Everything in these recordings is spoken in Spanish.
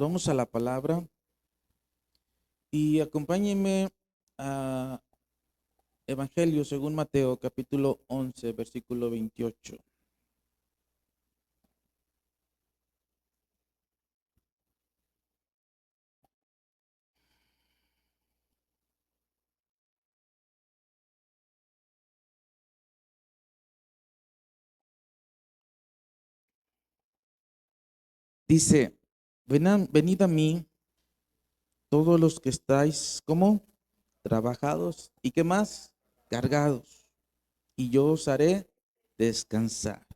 Vamos a la palabra y acompáñenme a Evangelio según Mateo, capítulo 11, versículo 28. Dice, venid a mí todos los que estáis, ¿cómo? Trabajados y qué más, cargados, y yo os haré descansar.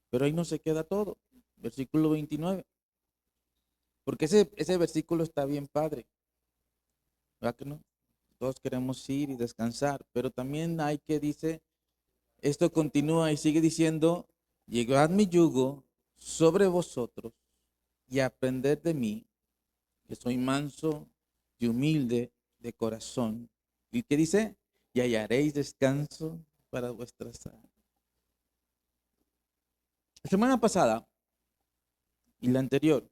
Pero ahí no se queda todo. Versículo 29. Porque ese versículo está bien padre, ¿verdad que no? Todos queremos ir y descansar, pero también hay que, dice, esto continúa y sigue diciendo, llevad mi yugo sobre vosotros y aprended de mí, que soy manso y humilde de corazón. ¿Y qué dice? Y hallaréis descanso para vuestras almas. La semana pasada y la anterior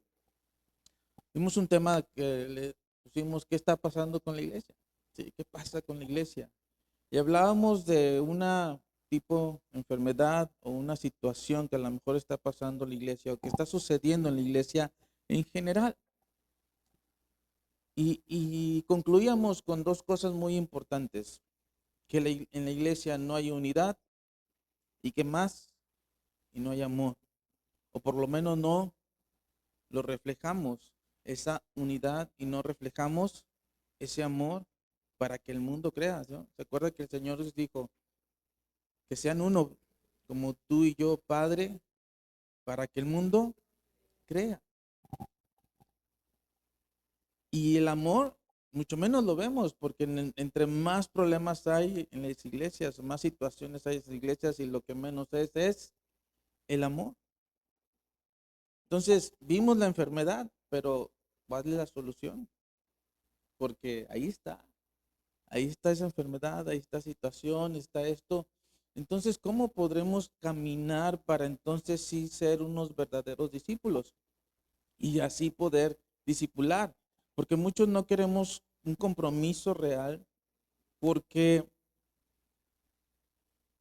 vimos un tema que le pusimos, ¿qué está pasando con la iglesia? ¿Sí? ¿Qué pasa con la iglesia? Y hablábamos de una tipo enfermedad o una situación que a lo mejor está pasando en la iglesia o que está sucediendo en la iglesia en general. Y concluíamos con dos cosas muy importantes, que en la iglesia no hay unidad y que más, y no hay amor, o por lo menos no lo reflejamos, esa unidad y no reflejamos ese amor para que el mundo crea, ¿no? ¿Se acuerda que el Señor les dijo que sean uno como tú y yo, Padre, para que el mundo crea? Y el amor, mucho menos lo vemos, porque entre más problemas hay en las iglesias, más situaciones hay en las iglesias y lo que menos es el amor. Entonces, vimos la enfermedad, pero ¿cuál es la solución? Porque ahí está esa enfermedad, ahí está situación, está esto. Entonces, ¿cómo podremos caminar para entonces sí ser unos verdaderos discípulos y así poder discipular? Porque muchos no queremos un compromiso real porque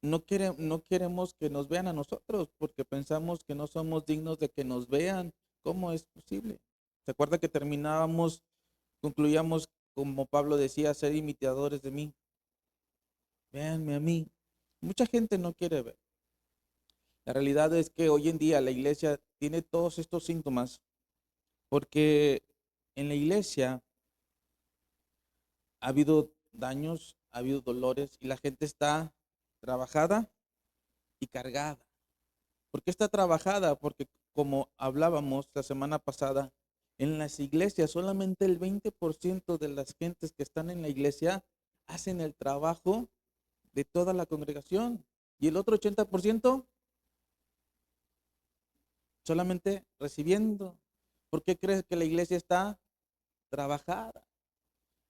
no queremos que nos vean a nosotros, porque pensamos que no somos dignos de que nos vean. ¿Cómo es posible? ¿Se acuerda que concluíamos, como Pablo decía, ser imitadores de mí? Véanme a mí. Mucha gente no quiere ver. La realidad es que hoy en día la iglesia tiene todos estos síntomas porque en la iglesia ha habido daños, ha habido dolores y la gente está trabajada y cargada. ¿Por qué está trabajada? Porque como hablábamos la semana pasada, en las iglesias solamente el 20% de las gentes que están en la iglesia hacen el trabajo de toda la congregación y el otro 80% solamente recibiendo. ¿Por qué crees que la iglesia está trabajada?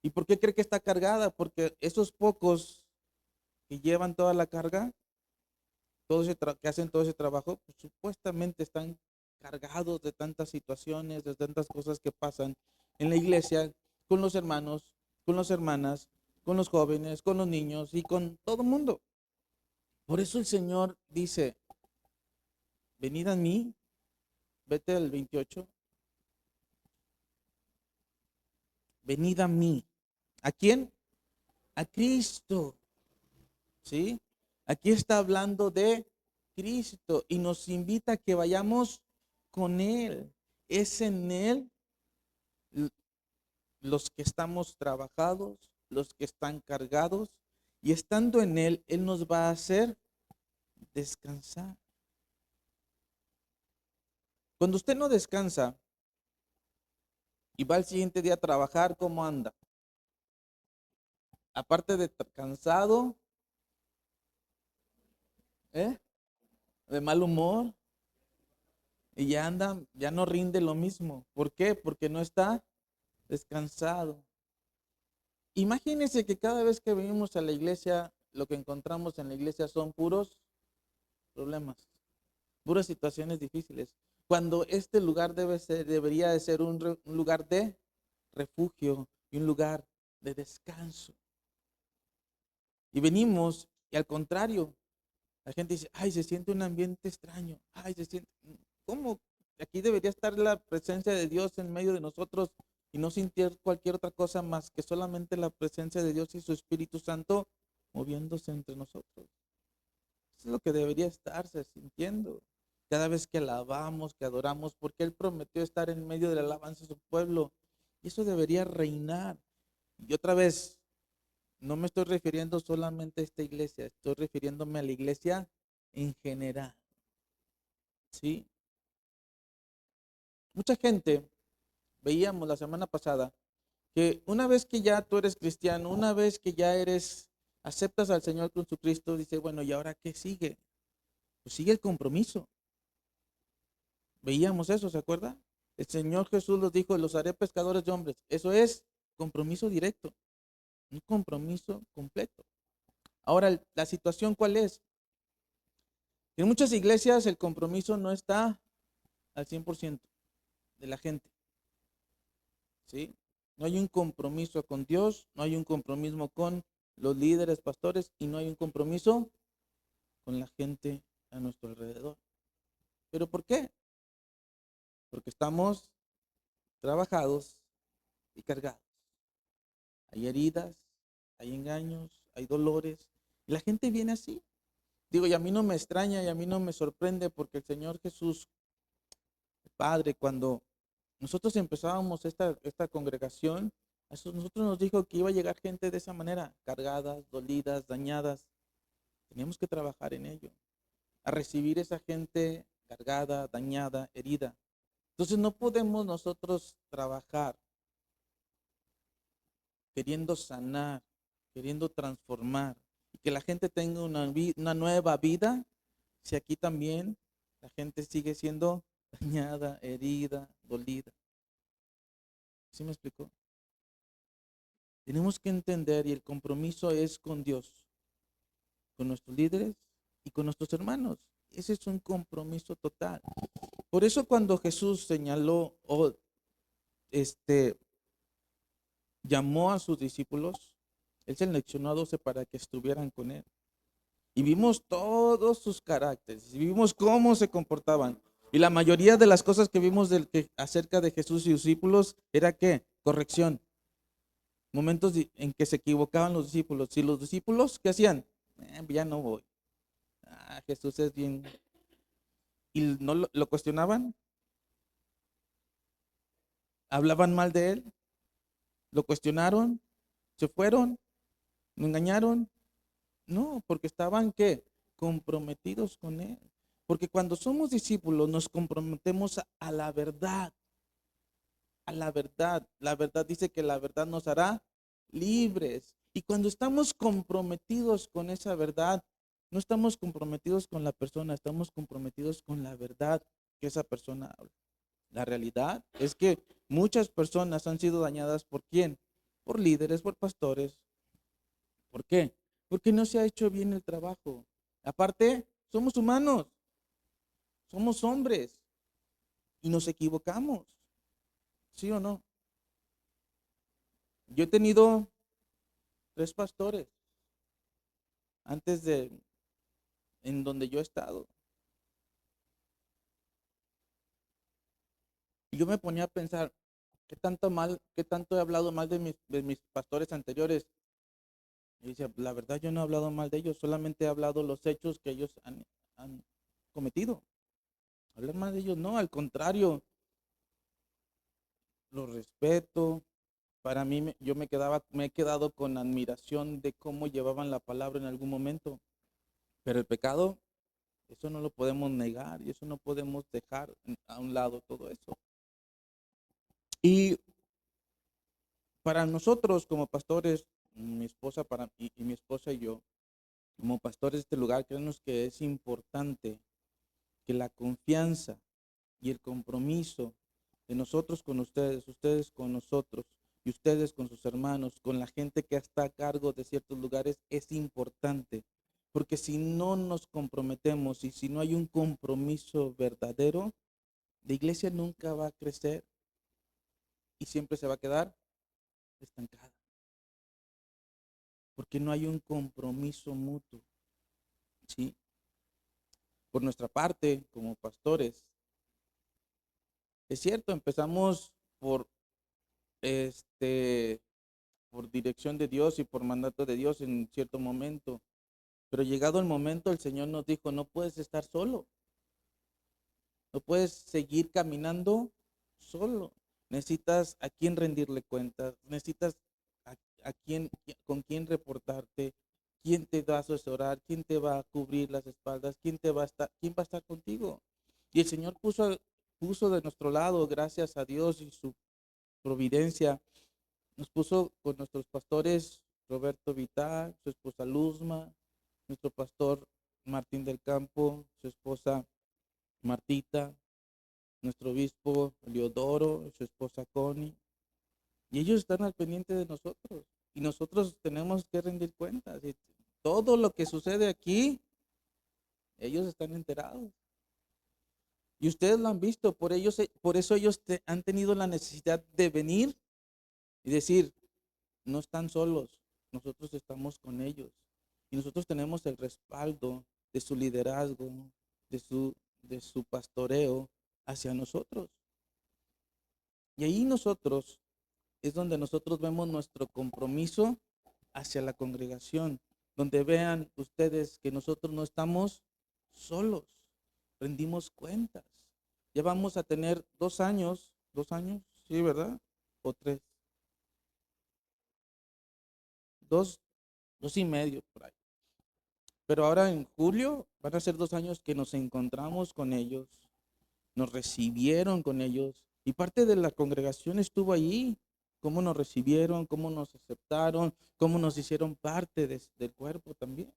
¿Y por qué cree que está cargada? Porque esos pocos que llevan toda la carga, que hacen todo ese trabajo, pues supuestamente están cargados de tantas situaciones, de tantas cosas que pasan en la iglesia, con los hermanos, con las hermanas, con los jóvenes, con los niños y con todo el mundo. Por eso el Señor dice, venid a mí, vete al 28, venid a mí. ¿A quién? A Cristo, ¿sí? Aquí está hablando de Cristo y nos invita a que vayamos con Él. Es en Él los que estamos trabajados, los que están cargados, y estando en Él, Él nos va a hacer descansar. Cuando usted no descansa y va al siguiente día a trabajar, ¿cómo anda? Aparte de cansado, ¿eh? De mal humor, y ya anda, ya no rinde lo mismo. ¿Por qué? Porque no está descansado. Imagínense que cada vez que venimos a la iglesia, lo que encontramos en la iglesia son puros problemas, puras situaciones difíciles. cuando este lugar debería de ser un lugar de refugio y un lugar de descanso. Y venimos y al contrario, la gente dice, ay, se siente un ambiente extraño, ay, se siente, ¿cómo? Aquí debería estar la presencia de Dios en medio de nosotros y no sentir cualquier otra cosa más que solamente la presencia de Dios y su Espíritu Santo moviéndose entre nosotros. Eso es lo que debería estarse sintiendo cada vez que alabamos, que adoramos, porque Él prometió estar en medio de la alabanza de su pueblo. Y eso debería reinar. Y otra vez, no me estoy refiriendo solamente a esta iglesia, estoy refiriéndome a la iglesia en general. ¿Sí? Mucha gente, veíamos la semana pasada, que una vez que ya tú eres cristiano, una vez que ya aceptas al Señor Jesucristo, dice, bueno, ¿y ahora qué sigue? Pues sigue el compromiso. Veíamos eso, ¿se acuerda? El Señor Jesús los dijo, los haré pescadores de hombres. Eso es compromiso directo, un compromiso completo. Ahora, la situación, ¿cuál es? En muchas iglesias el compromiso no está al 100% de la gente, ¿sí? No hay un compromiso con Dios, no hay un compromiso con los líderes, pastores, y no hay un compromiso con la gente a nuestro alrededor. ¿Pero por qué? Porque estamos trabajados y cargados. Hay heridas, hay engaños, hay dolores, y la gente viene así. Digo, y a mí no me extraña y a mí no me sorprende porque el Señor Jesús, el Padre, cuando nosotros empezábamos esta congregación, nosotros nos dijo que iba a llegar gente de esa manera, cargadas, dolidas, dañadas. Teníamos que trabajar en ello, a recibir esa gente cargada, dañada, herida. Entonces no podemos nosotros trabajar queriendo sanar, queriendo transformar y que la gente tenga una nueva vida, si aquí también la gente sigue siendo dañada, herida, dolida. ¿Sí me explicó? Tenemos que entender y el compromiso es con Dios, con nuestros líderes y con nuestros hermanos. Ese es un compromiso total. Por eso cuando Jesús señaló o llamó a sus discípulos, Él seleccionó a 12 para que estuvieran con Él. Y vimos todos sus caracteres, y vimos cómo se comportaban. Y la mayoría de las cosas que vimos acerca de Jesús y sus discípulos era que corrección. Momentos en que se equivocaban los discípulos. Y los discípulos, ¿qué hacían? Ya no voy. Ah, Jesús es bien. Y no lo cuestionaban, hablaban mal de él, lo cuestionaron, se fueron, lo engañaron. No, porque estaban ¿qué? Comprometidos con él. Porque cuando somos discípulos nos comprometemos a la verdad, a la verdad. La verdad dice que la verdad nos hará libres. Y cuando estamos comprometidos con esa verdad, no estamos comprometidos con la persona, estamos comprometidos con la verdad que esa persona habla. La realidad es que muchas personas han sido dañadas ¿por quién? Por líderes, por pastores. ¿Por qué? Porque no se ha hecho bien el trabajo. Aparte, somos humanos, somos hombres y nos equivocamos. ¿Sí o no? Yo he tenido 3 pastores antes de en donde yo he estado. Y yo me ponía a pensar, qué tanto he hablado mal de mis pastores anteriores? Y decía, la verdad yo no he hablado mal de ellos, solamente he hablado los hechos que ellos han cometido. Hablar mal de ellos, no, al contrario, los respeto. Para mí, me he quedado con admiración de cómo llevaban la palabra en algún momento. Pero el pecado, eso no lo podemos negar y eso no podemos dejar a un lado todo eso. Y para nosotros como pastores, mi esposa y mi esposa y yo, como pastores de este lugar, creemos que es importante que la confianza y el compromiso de nosotros con ustedes, ustedes con nosotros y ustedes con sus hermanos, con la gente que está a cargo de ciertos lugares, es importante. Porque si no nos comprometemos y si no hay un compromiso verdadero, la iglesia nunca va a crecer y siempre se va a quedar estancada, porque no hay un compromiso mutuo, ¿sí? Por nuestra parte, como pastores, es cierto, empezamos por este por dirección de Dios y por mandato de Dios en cierto momento, pero llegado el momento el Señor nos dijo, no puedes estar solo, no puedes seguir caminando solo. Necesitas a quién rendirle cuentas, necesitas a, a quién, con quién reportarte, quién te va a asesorar, quién te va a cubrir las espaldas, quién va a estar contigo. Y el Señor puso de nuestro lado, gracias a Dios y su providencia, nos puso con nuestros pastores Roberto Vital, su esposa Luzma, nuestro pastor Martín del Campo, su esposa Martita, nuestro obispo Leodoro, su esposa Connie, y ellos están al pendiente de nosotros. Y nosotros tenemos que rendir cuentas. Y todo lo que sucede aquí, ellos están enterados. Y ustedes lo han visto, por eso ellos han tenido la necesidad de venir y decir, no están solos, nosotros estamos con ellos. Y nosotros tenemos el respaldo de su liderazgo, de su, de su pastoreo hacia nosotros. Y ahí nosotros es donde nosotros vemos nuestro compromiso hacia la congregación, donde vean ustedes que nosotros no estamos solos, rendimos cuentas. Ya vamos a tener 2 años, sí, ¿verdad? O 3, dos, 2 y medio por ahí. Pero ahora en julio van a ser 2 años que nos encontramos con ellos, nos recibieron con ellos y parte de la congregación estuvo allí. Cómo nos recibieron, cómo nos aceptaron, cómo nos hicieron parte del cuerpo también.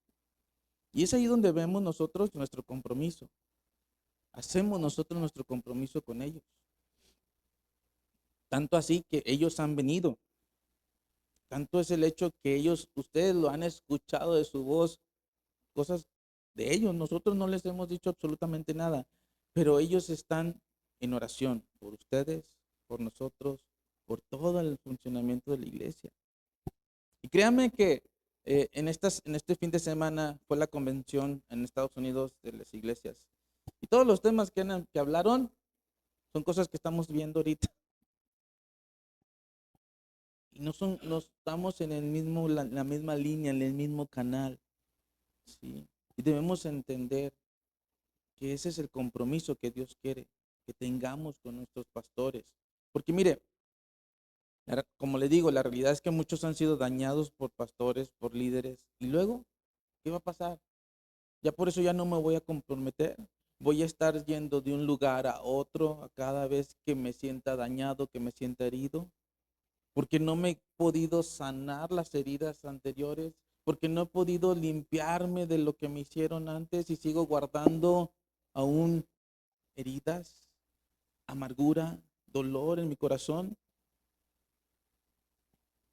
Y es ahí donde vemos nosotros nuestro compromiso. Hacemos nosotros nuestro compromiso con ellos. Tanto así que ellos han venido. Tanto es el hecho que ustedes lo han escuchado de su voz, cosas de ellos. Nosotros no les hemos dicho absolutamente nada, pero ellos están en oración por ustedes, por nosotros, por todo el funcionamiento de la iglesia. Y créanme que en este fin de semana fue la convención en Estados Unidos de las iglesias. Y todos los temas que hablaron son cosas que estamos viendo ahorita. Y no estamos en la misma línea, en el mismo canal. ¿Sí? Y debemos entender que ese es el compromiso que Dios quiere que tengamos con nuestros pastores. Porque mire, como le digo, la realidad es que muchos han sido dañados por pastores, por líderes. Y luego, ¿qué va a pasar? Ya por eso ya no me voy a comprometer. Voy a estar yendo de un lugar a otro a cada vez que me sienta dañado, que me sienta herido, porque no me he podido sanar las heridas anteriores, porque no he podido limpiarme de lo que me hicieron antes y sigo guardando aún heridas, amargura, dolor en mi corazón.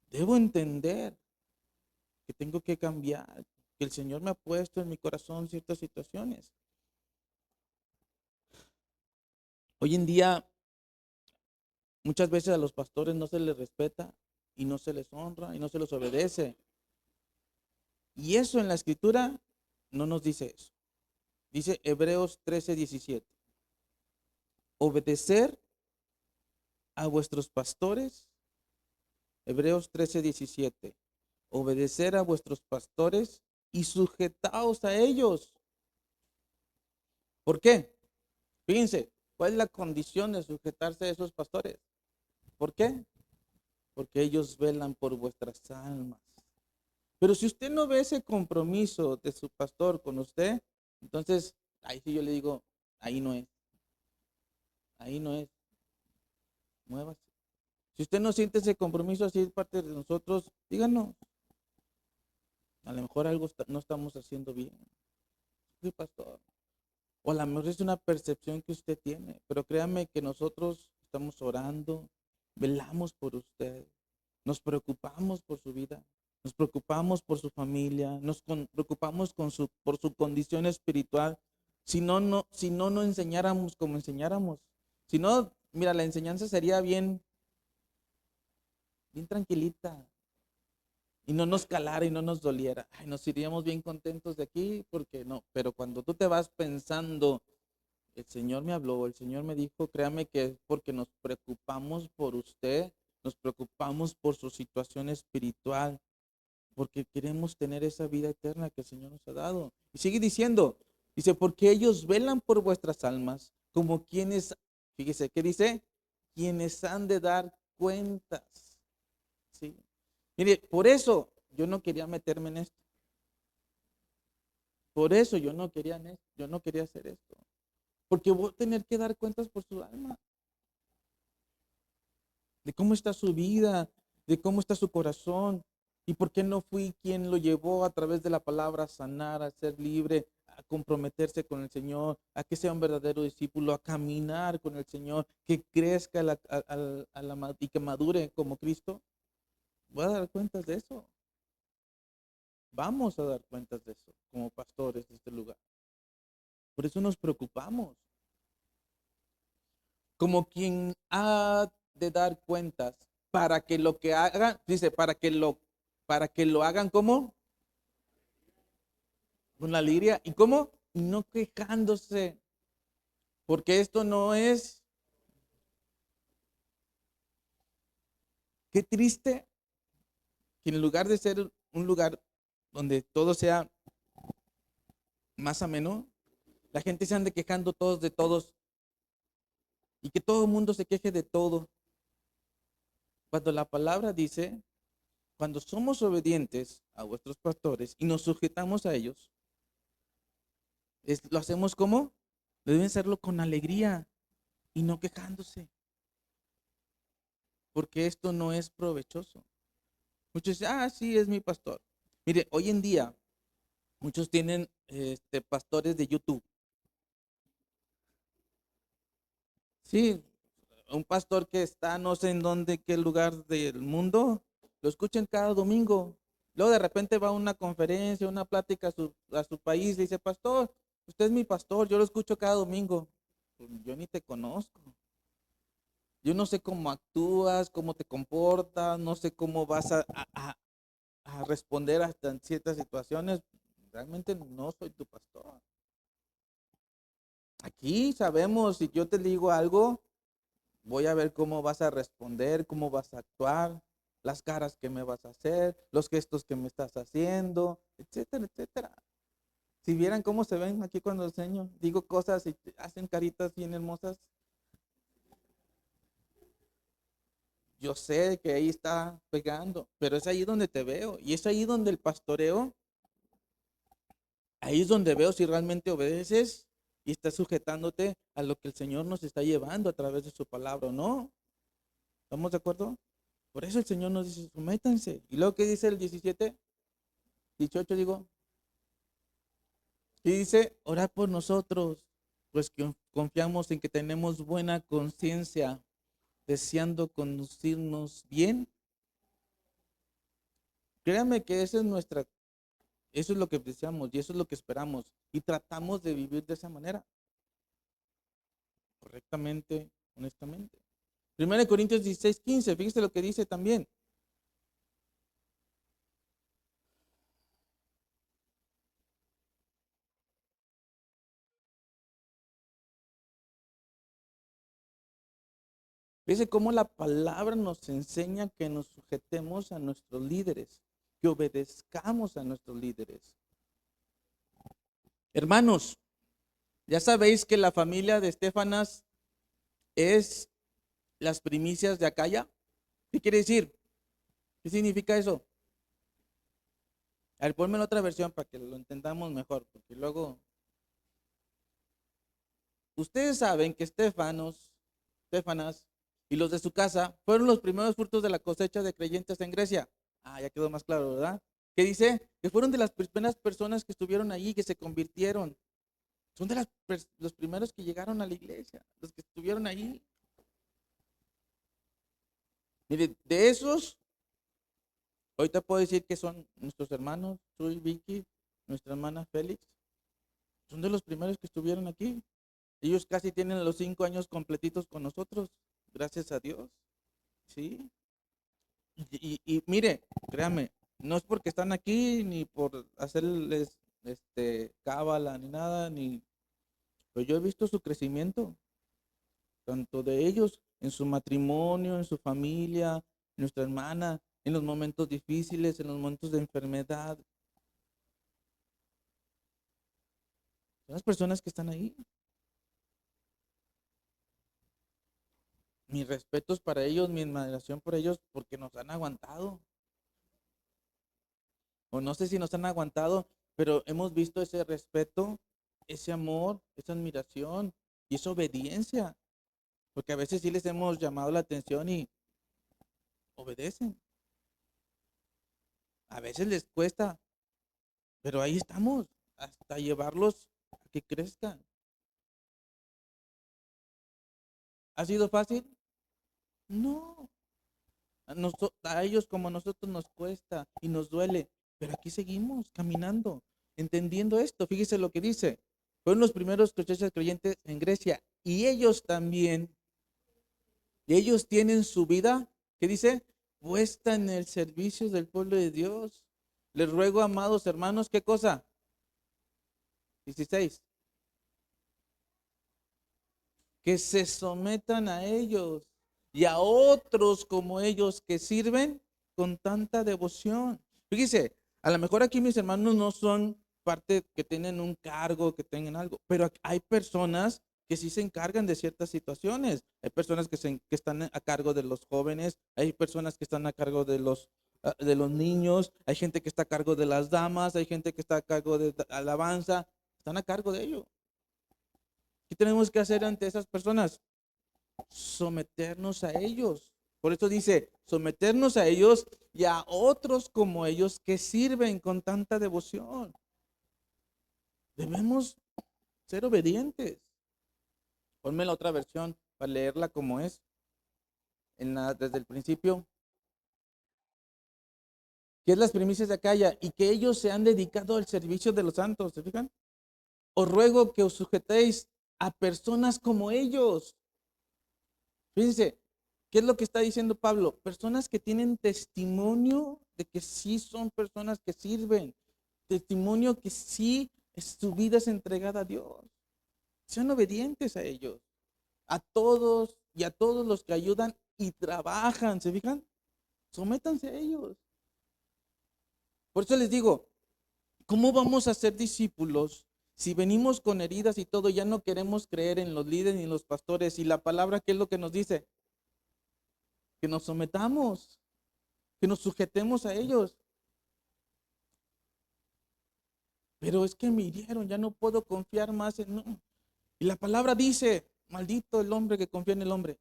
Debo entender que tengo que cambiar, que el Señor me ha puesto en mi corazón ciertas situaciones. Hoy en día muchas veces a los pastores no se les respeta y no se les honra y no se les obedece. Y eso en la escritura no nos dice eso. Dice Hebreos 13:17. Obedecer a vuestros pastores. Hebreos 13:17. Obedecer a vuestros pastores y sujetaos a ellos. ¿Por qué? Fíjense, ¿cuál es la condición de sujetarse a esos pastores? ¿Por qué? Porque ellos velan por vuestras almas. Pero si usted no ve ese compromiso de su pastor con usted, entonces ahí sí yo le digo, ahí no es, muévase. Si usted no siente ese compromiso así de parte de nosotros, díganos, a lo mejor algo no estamos haciendo bien. Sí, pastor. O a lo mejor es una percepción que usted tiene, pero créame que nosotros estamos orando, velamos por usted, nos preocupamos por su vida, nos preocupamos por su familia, preocupamos por su condición espiritual. Si no enseñáramos como enseñáramos. Si no, mira, la enseñanza sería bien, bien tranquilita y no nos calara y no nos doliera. Ay, nos iríamos bien contentos de aquí porque no, pero cuando tú te vas pensando, el Señor me habló, el Señor me dijo, créame que es porque nos preocupamos por usted, nos preocupamos por su situación espiritual, porque queremos tener esa vida eterna que el Señor nos ha dado. Y sigue diciendo, dice, porque ellos velan por vuestras almas, como quienes, fíjese, ¿qué dice? Quienes han de dar cuentas. ¿Sí? Mire, por eso yo no quería meterme en esto. Por eso yo no quería, yo no quería hacer esto. Porque voy a tener que dar cuentas por su alma, de cómo está su vida, de cómo está su corazón, y por qué no fui quien lo llevó a través de la palabra a sanar, a ser libre, a comprometerse con el Señor, a que sea un verdadero discípulo, a caminar con el Señor, que crezca y que madure como Cristo. Voy a dar cuentas de eso. Vamos a dar cuentas de eso como pastores de este lugar. Por eso nos preocupamos. Como quien ha de dar cuentas para que lo que hagan, dice, para que lo hagan como con la alegría y cómo no quejándose, porque esto no es, qué triste que en lugar de ser un lugar donde todo sea más ameno, la gente se ande quejando todos de todos y que todo el mundo se queje de todo, cuando la palabra dice, cuando somos obedientes a vuestros pastores y nos sujetamos a ellos, lo hacemos como, deben hacerlo con alegría y no quejándose, porque esto no es provechoso. Muchos dicen, sí, es mi pastor. Mire, hoy en día muchos tienen pastores de YouTube. Sí, un pastor que está no sé en dónde, qué lugar del mundo, lo escuchan cada domingo. Luego de repente va a una conferencia, una plática a su país, le dice, pastor, usted es mi pastor, yo lo escucho cada domingo. Pues, yo ni te conozco. Yo no sé cómo actúas, cómo te comportas, no sé cómo vas a responder hasta en ciertas situaciones. Realmente no soy tu pastor. Aquí sabemos, si yo te digo algo, voy a ver cómo vas a responder, cómo vas a actuar, las caras que me vas a hacer, los gestos que me estás haciendo, etcétera, etcétera. Si vieran cómo se ven aquí cuando enseño, digo cosas y hacen caritas bien hermosas, yo sé que ahí está pegando, pero es ahí donde te veo y es ahí donde el pastoreo, ahí es donde veo si realmente obedeces y estás sujetándote a lo que el Señor nos está llevando a través de su palabra o no. ¿Estamos de acuerdo? Por eso el Señor nos dice, sométanse. Y luego, ¿qué dice el 17, 18 digo? Y dice, orad por nosotros, pues que confiamos en que tenemos buena conciencia, deseando conducirnos bien. Créanme que eso es lo que deseamos y eso es lo que esperamos. Y tratamos de vivir de esa manera, correctamente, honestamente. 1 Corintios 16:15, fíjese lo que dice también. Fíjese cómo la palabra nos enseña que nos sujetemos a nuestros líderes, que obedezcamos a nuestros líderes. Hermanos, ya sabéis que la familia de Estefanas es las primicias de Acaya. ¿Qué quiere decir? ¿Qué significa eso? A ver, ponme otra versión para que lo entendamos mejor, porque luego ustedes saben que Estefanas y los de su casa fueron los primeros frutos de la cosecha de creyentes en Grecia. Ya quedó más claro, ¿verdad? ¿Qué dice? Que fueron de las primeras personas que estuvieron allí, que se convirtieron. Son de los primeros que llegaron a la iglesia, los que estuvieron allí. Mire, de esos, hoy te puedo decir que son nuestros hermanos, soy Vicky, nuestra hermana Félix, son de los primeros que estuvieron aquí. Ellos casi tienen los 5 años completitos con nosotros, gracias a Dios. Sí. Y mire, créame, no es porque están aquí ni por hacerles cábala ni nada, ni, pero yo he visto su crecimiento, tanto de ellos en su matrimonio, en su familia, nuestra hermana, en los momentos difíciles, en los momentos de enfermedad. Son las personas que están ahí. Mis respetos para ellos, mi admiración por ellos, porque nos han aguantado. O no sé si nos han aguantado, pero hemos visto ese respeto, ese amor, esa admiración y esa obediencia. Porque a veces sí les hemos llamado la atención y obedecen. A veces les cuesta, pero ahí estamos, hasta llevarlos a que crezcan. ¿Ha sido fácil? No. A ellos como a nosotros nos cuesta y nos duele, pero aquí seguimos caminando, entendiendo esto. Fíjese lo que dice. Fueron los primeros creyentes en Grecia y ellos también, y ellos tienen su vida, ¿qué dice? Puesta en el servicio del pueblo de Dios. Les ruego, amados hermanos, ¿qué cosa? 16. Que se sometan a ellos y a otros como ellos que sirven con tanta devoción. Fíjese, a lo mejor aquí mis hermanos no son parte que tienen un cargo, que tengan algo, pero hay personas que sí se encargan de ciertas situaciones. Hay personas que están a cargo de los jóvenes, hay personas que están a cargo de los niños, hay gente que está a cargo de las damas, hay gente que está a cargo de alabanza, están a cargo de ello. ¿Qué tenemos que hacer ante esas personas? Someternos a ellos. Por eso dice, someternos a ellos y a otros como ellos que sirven con tanta devoción. Debemos ser obedientes. Ponme la otra versión para leerla como es, desde el principio. Que es las primicias de Acaya y que ellos se han dedicado al servicio de los santos. ¿Se fijan? Os ruego que os sujetéis a personas como ellos. Fíjense, ¿qué es lo que está diciendo Pablo? Personas que tienen testimonio de que sí son personas que sirven, testimonio que sí su vida es entregada a Dios. Sean obedientes a ellos, a todos y a todos los que ayudan y trabajan, ¿se fijan? Sométanse a ellos. Por eso les digo, ¿cómo vamos a ser discípulos si venimos con heridas y todo, ya no queremos creer en los líderes ni en los pastores? Y la palabra, ¿qué es lo que nos dice? Que nos sometamos, que nos sujetemos a ellos. Pero es que me hirieron, ya no puedo confiar más en... No. Y la palabra dice, maldito el hombre que confía en el hombre.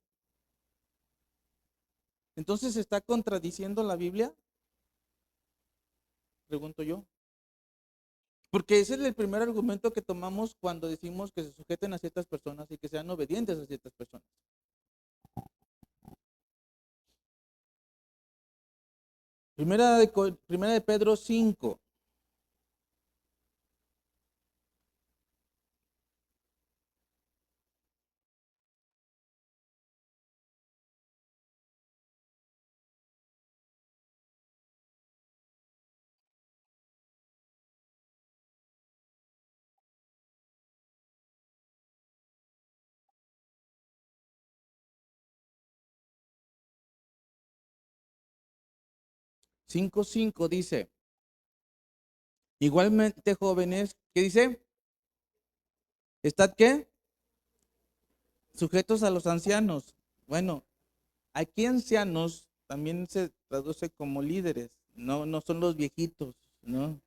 Entonces, ¿está contradiciendo la Biblia? Pregunto yo. Porque ese es el primer argumento que tomamos cuando decimos que se sujeten a ciertas personas y que sean obedientes a ciertas personas. Primera de Pedro 5. 5:5 dice, igualmente jóvenes, ¿qué dice? ¿Estad qué? Sujetos a los ancianos. Bueno, aquí ancianos también se traduce como líderes, no, no son los viejitos, ¿no?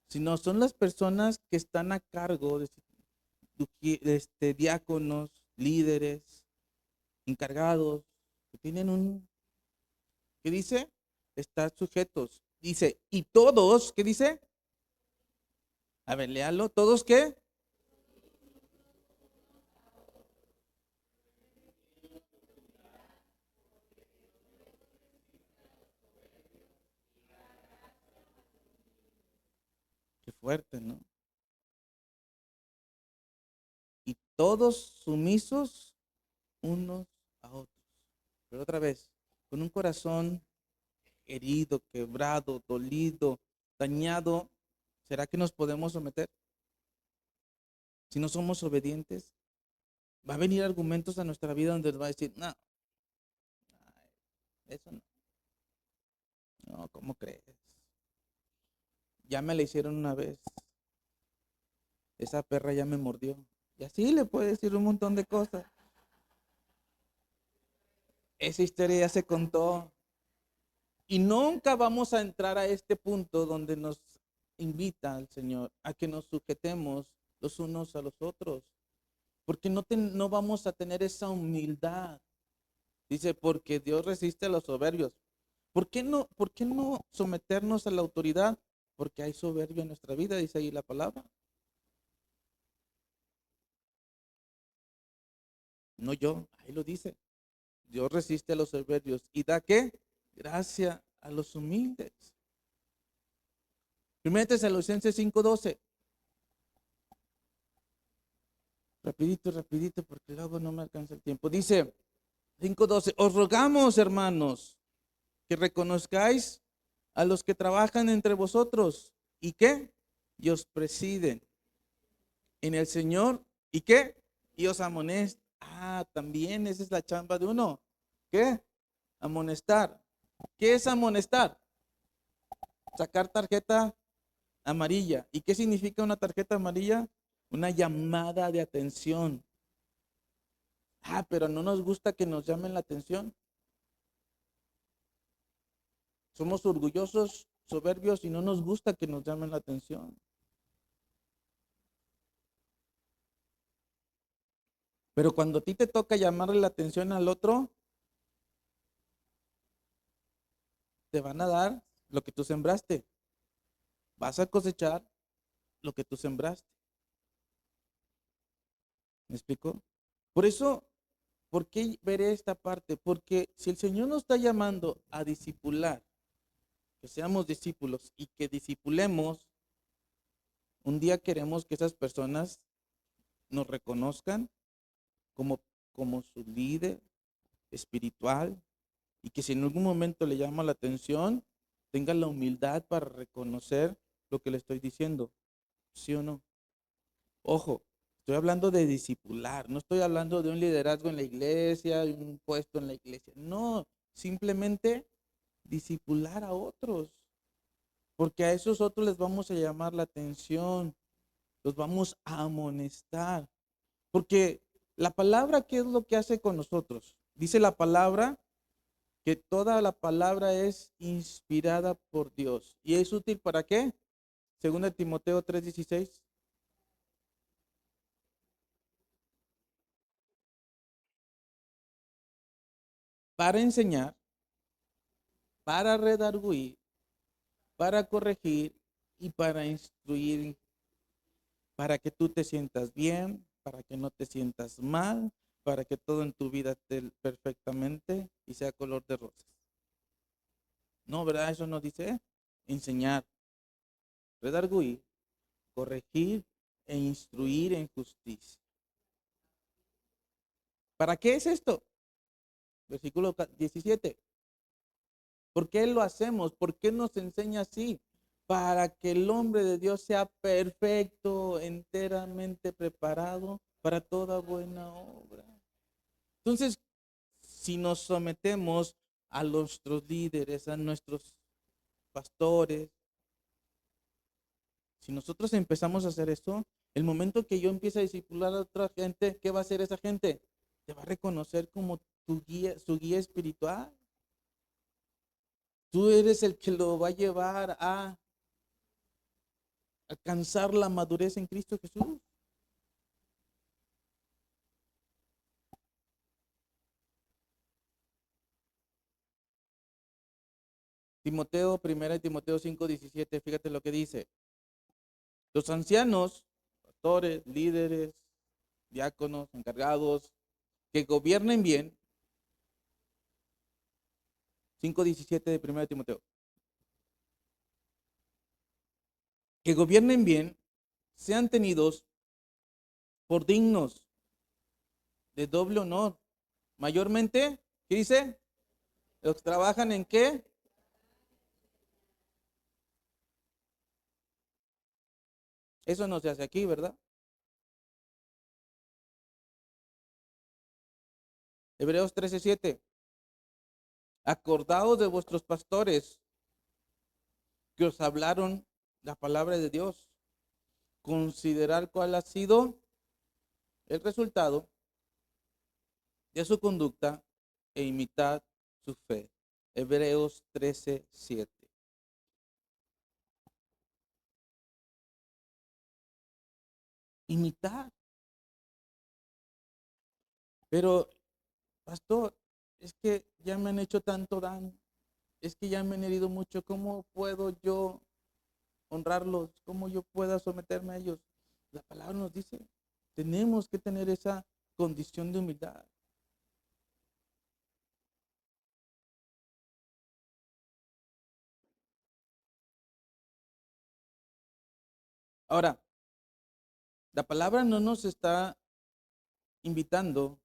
Sino son las personas que están a cargo de diáconos, líderes, encargados, que tienen ¿qué dice? Estar sujetos. Dice, y todos, ¿qué dice? A ver, léalo, ¿todos qué? Qué fuerte, ¿no? Y todos sumisos unos a otros. Pero otra vez, con un corazón herido, quebrado, dolido, dañado, ¿será que nos podemos someter? Si no somos obedientes, va a venir argumentos a nuestra vida donde nos va a decir, no, eso no, no, ¿cómo crees? Ya me la hicieron una vez, esa perra ya me mordió. Y así le puede decir un montón de cosas. Esa historia ya se contó. Y nunca vamos a entrar a este punto donde nos invita el Señor a que nos sujetemos los unos a los otros. Porque no vamos a tener esa humildad. Dice, porque Dios resiste a los soberbios. ¿Por qué no someternos a la autoridad? Porque hay soberbia en nuestra vida, dice ahí la palabra. No yo, ahí lo dice. Dios resiste a los soberbios y da ¿qué? Gracia a los humildes. Primera Tesalonicenses 5:12. Rapidito, rapidito, porque luego no me alcanza el tiempo. Dice 5:12, os rogamos, hermanos, que reconozcáis a los que trabajan entre vosotros y que y os presiden en el Señor y que y os amonestan. Ah, también esa es la chamba de uno. ¿Qué? Amonestar. ¿Qué es amonestar? Sacar tarjeta amarilla. ¿Y qué significa una tarjeta amarilla? Una llamada de atención. Ah, pero no nos gusta que nos llamen la atención. Somos orgullosos, soberbios y no nos gusta que nos llamen la atención. Pero cuando a ti te toca llamarle la atención al otro, te van a dar lo que tú sembraste. Vas a cosechar lo que tú sembraste. ¿Me explico? Por eso, ¿por qué veré esta parte? Porque si el Señor nos está llamando a discipular, que seamos discípulos y que discipulemos, un día queremos que esas personas nos reconozcan como, como su líder espiritual y que si en algún momento le llama la atención, tenga la humildad para reconocer lo que le estoy diciendo, ¿sí o no? Ojo, estoy hablando de discipular, no estoy hablando de un liderazgo en la iglesia, de un puesto en la iglesia, no, simplemente discipular a otros, porque a esos otros les vamos a llamar la atención, los vamos a amonestar, porque la palabra, ¿qué es lo que hace con nosotros? Dice la palabra que toda la palabra es inspirada por Dios. ¿Y es útil para qué? Según de Timoteo 3:16. Para enseñar, para redarguir, para corregir y para instruir, para que tú te sientas bien, para que no te sientas mal, para que todo en tu vida esté perfectamente y sea color de rosas. No, ¿verdad? Eso no dice enseñar, redarguir, corregir e instruir en justicia. ¿Para qué es esto? Versículo 17. ¿Por qué lo hacemos? ¿Por qué nos enseña así? Para que el hombre de Dios sea perfecto, enteramente preparado para toda buena obra. Entonces, si nos sometemos a nuestros líderes, a nuestros pastores, si nosotros empezamos a hacer eso, el momento que yo empiece a discipular a otra gente, ¿qué va a hacer esa gente? Te va a reconocer como tu guía, su guía espiritual. Tú eres el que lo va a llevar a alcanzar la madurez en Cristo Jesús. Timoteo, primera de Timoteo 5:17, fíjate lo que dice. Los ancianos, pastores, líderes, diáconos, encargados, que gobiernen bien, 5:17 de primera de Timoteo, que gobiernen bien, sean tenidos por dignos. de doble honor. Mayormente, ¿qué dice? Los que trabajan en qué? Eso no se hace aquí, ¿verdad? Hebreos 13:7. Acordaos de vuestros pastores que os hablaron la palabra de Dios. Considerar cuál ha sido el resultado de su conducta e imitad su fe. Hebreos 13:7. Imitar. Pero, pastor, es que ya me han hecho tanto daño. Es que ya me han herido mucho. ¿Cómo puedo yo honrarlos? ¿Cómo yo pueda someterme a ellos? La palabra nos dice, tenemos que tener esa condición de humildad. Ahora, la palabra no nos está invitando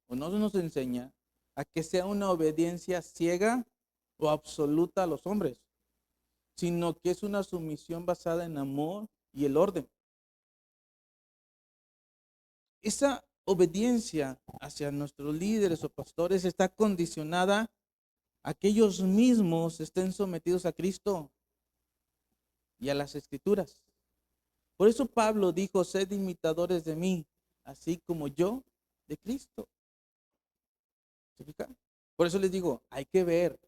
o no nos enseña a que sea una obediencia ciega o absoluta a los hombres, sino que es una sumisión basada en amor y el orden. Esa obediencia hacia nuestros líderes o pastores está condicionada a que ellos mismos estén sometidos a Cristo y a las Escrituras. Por eso Pablo dijo, sed imitadores de mí, así como yo de Cristo. ¿Se fija? Por eso les digo, hay que ver.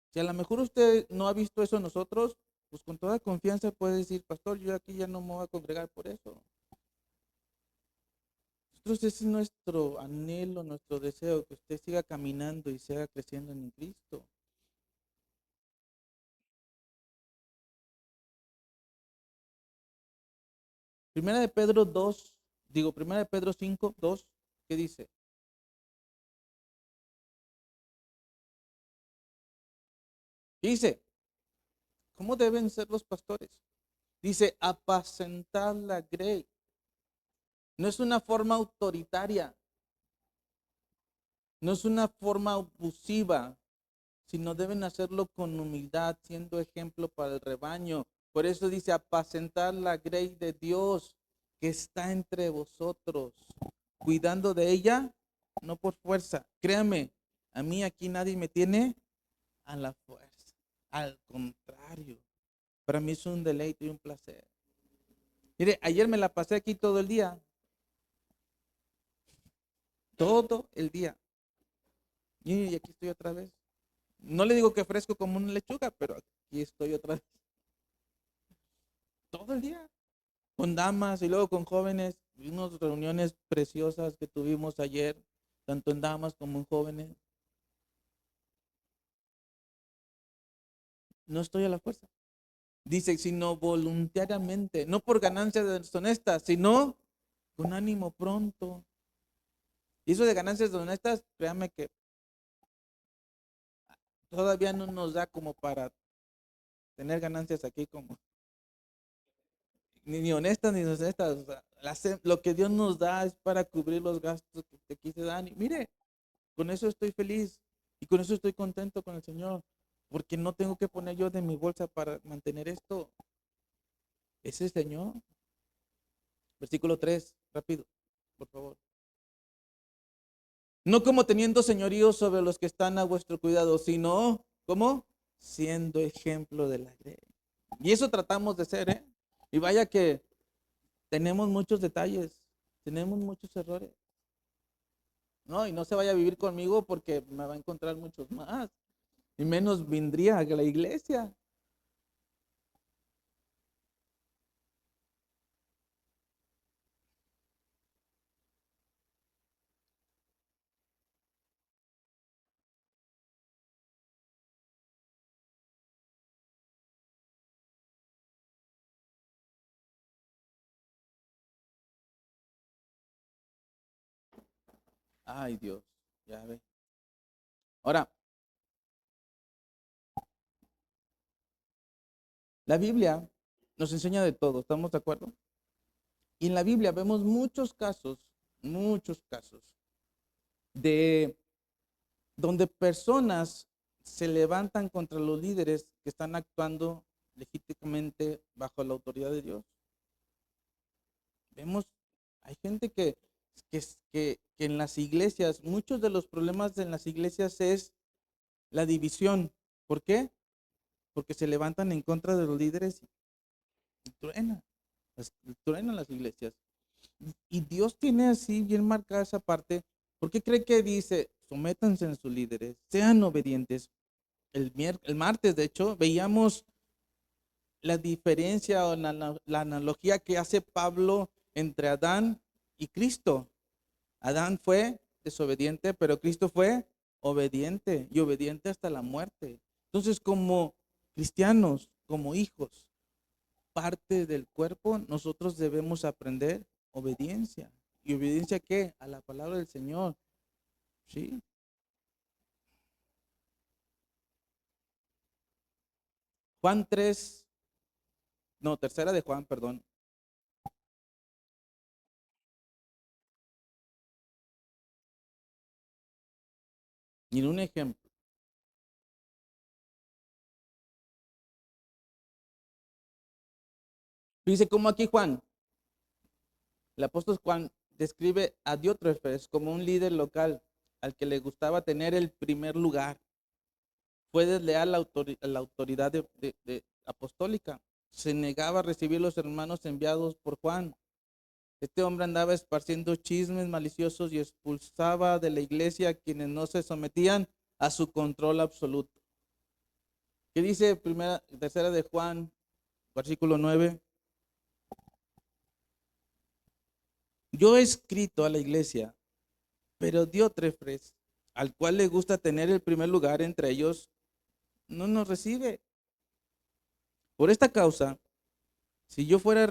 Si a lo mejor usted no ha visto eso en nosotros, pues con toda confianza puede decir, pastor, yo aquí ya no me voy a congregar por eso. Nosotros ese es nuestro anhelo, nuestro deseo, que usted siga caminando y siga creciendo en Cristo. Primera de Pedro 2, Primera de Pedro 5, 2, ¿qué dice? ¿Qué dice? ¿Cómo deben ser los pastores? Dice, apacentar la grey. No es una forma autoritaria, no es una forma abusiva, sino deben hacerlo con humildad, siendo ejemplo para el rebaño. Por eso dice, apacentar la grey de Dios que está entre vosotros, cuidando de ella, no por fuerza. Créame, a mí aquí nadie me tiene a la fuerza. Al contrario, para mí es un deleite y un placer. Mire, ayer me la pasé aquí todo el día. Y aquí estoy otra vez. No le digo que fresco como una lechuga, pero aquí estoy otra vez. Todo el día. Con damas y luego con jóvenes. Unas reuniones preciosas que tuvimos ayer, tanto en damas como en jóvenes. No estoy a la fuerza. Dice, sino voluntariamente, no por ganancias deshonestas, sino con ánimo pronto. Y eso de ganancias deshonestas, créame que todavía no nos da como para tener ganancias aquí como ni honestas ni deshonestas. O sea, lo que Dios nos da es para cubrir los gastos que te quise dar. Y mire, con eso estoy feliz y con eso estoy contento con el Señor, porque no tengo que poner yo de mi bolsa para mantener esto. Es el Señor. Versículo 3 rápido, por favor. No como teniendo señorío sobre los que están a vuestro cuidado, sino como siendo ejemplo de la grey. Y eso tratamos de ser, ¿eh? Y vaya que tenemos muchos detalles, tenemos muchos errores. No, y no se vaya a vivir conmigo porque me va a encontrar muchos más. Y menos vendría a la iglesia. Ay, Dios, ya ve. Ahora, la Biblia nos enseña de todo, ¿estamos de acuerdo? Y en la Biblia vemos muchos casos muchos casos de donde personas se levantan contra los líderes que están actuando legítimamente bajo la autoridad de Dios. Vemos, hay gente que, que en las iglesias, muchos de los problemas en las iglesias es la división. ¿Por qué? Porque se levantan en contra de los líderes y truenan las iglesias. Y Dios tiene así bien marcada esa parte. ¿Por qué cree que dice, sométanse a sus líderes, sean obedientes? El martes, de hecho, veíamos la diferencia o la analogía que hace Pablo entre Adán y Cristo. Adán fue desobediente, pero Cristo fue obediente y obediente hasta la muerte. Entonces, como cristianos, como hijos, parte del cuerpo, nosotros debemos aprender obediencia. ¿Y obediencia a qué? A la palabra del Señor. ¿Sí? Juan 3, no, tercera de Juan, perdón. Y en un ejemplo. Dice como aquí Juan, el apóstol Juan describe a Diótrefes como un líder local al que le gustaba tener el primer lugar. Fue desleal a la autoridad apostólica. Se negaba a recibir los hermanos enviados por Juan. Este hombre andaba esparciendo chismes maliciosos y expulsaba de la iglesia a quienes no se sometían a su control absoluto. ¿Qué dice tercera de Juan, versículo 9? Yo he escrito a la iglesia, pero Diótrefes, al cual le gusta tener el primer lugar entre ellos, no nos recibe. Por esta causa, si yo fuere,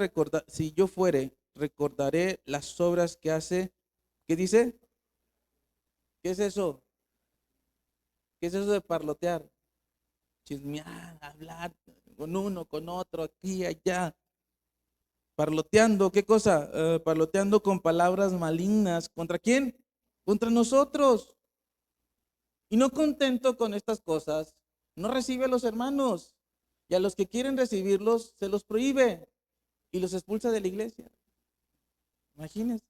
recordaré las obras que hace. ¿Qué dice? ¿Qué es eso? ¿Qué es eso de parlotear? Chismear, hablar con uno, con otro, aquí, allá. Parloteando, ¿qué cosa? Parloteando con palabras malignas. ¿Contra quién? Contra nosotros. Y no contento con estas cosas, no recibe a los hermanos. Y a los que quieren recibirlos, se los prohíbe y los expulsa de la iglesia. Imagínense,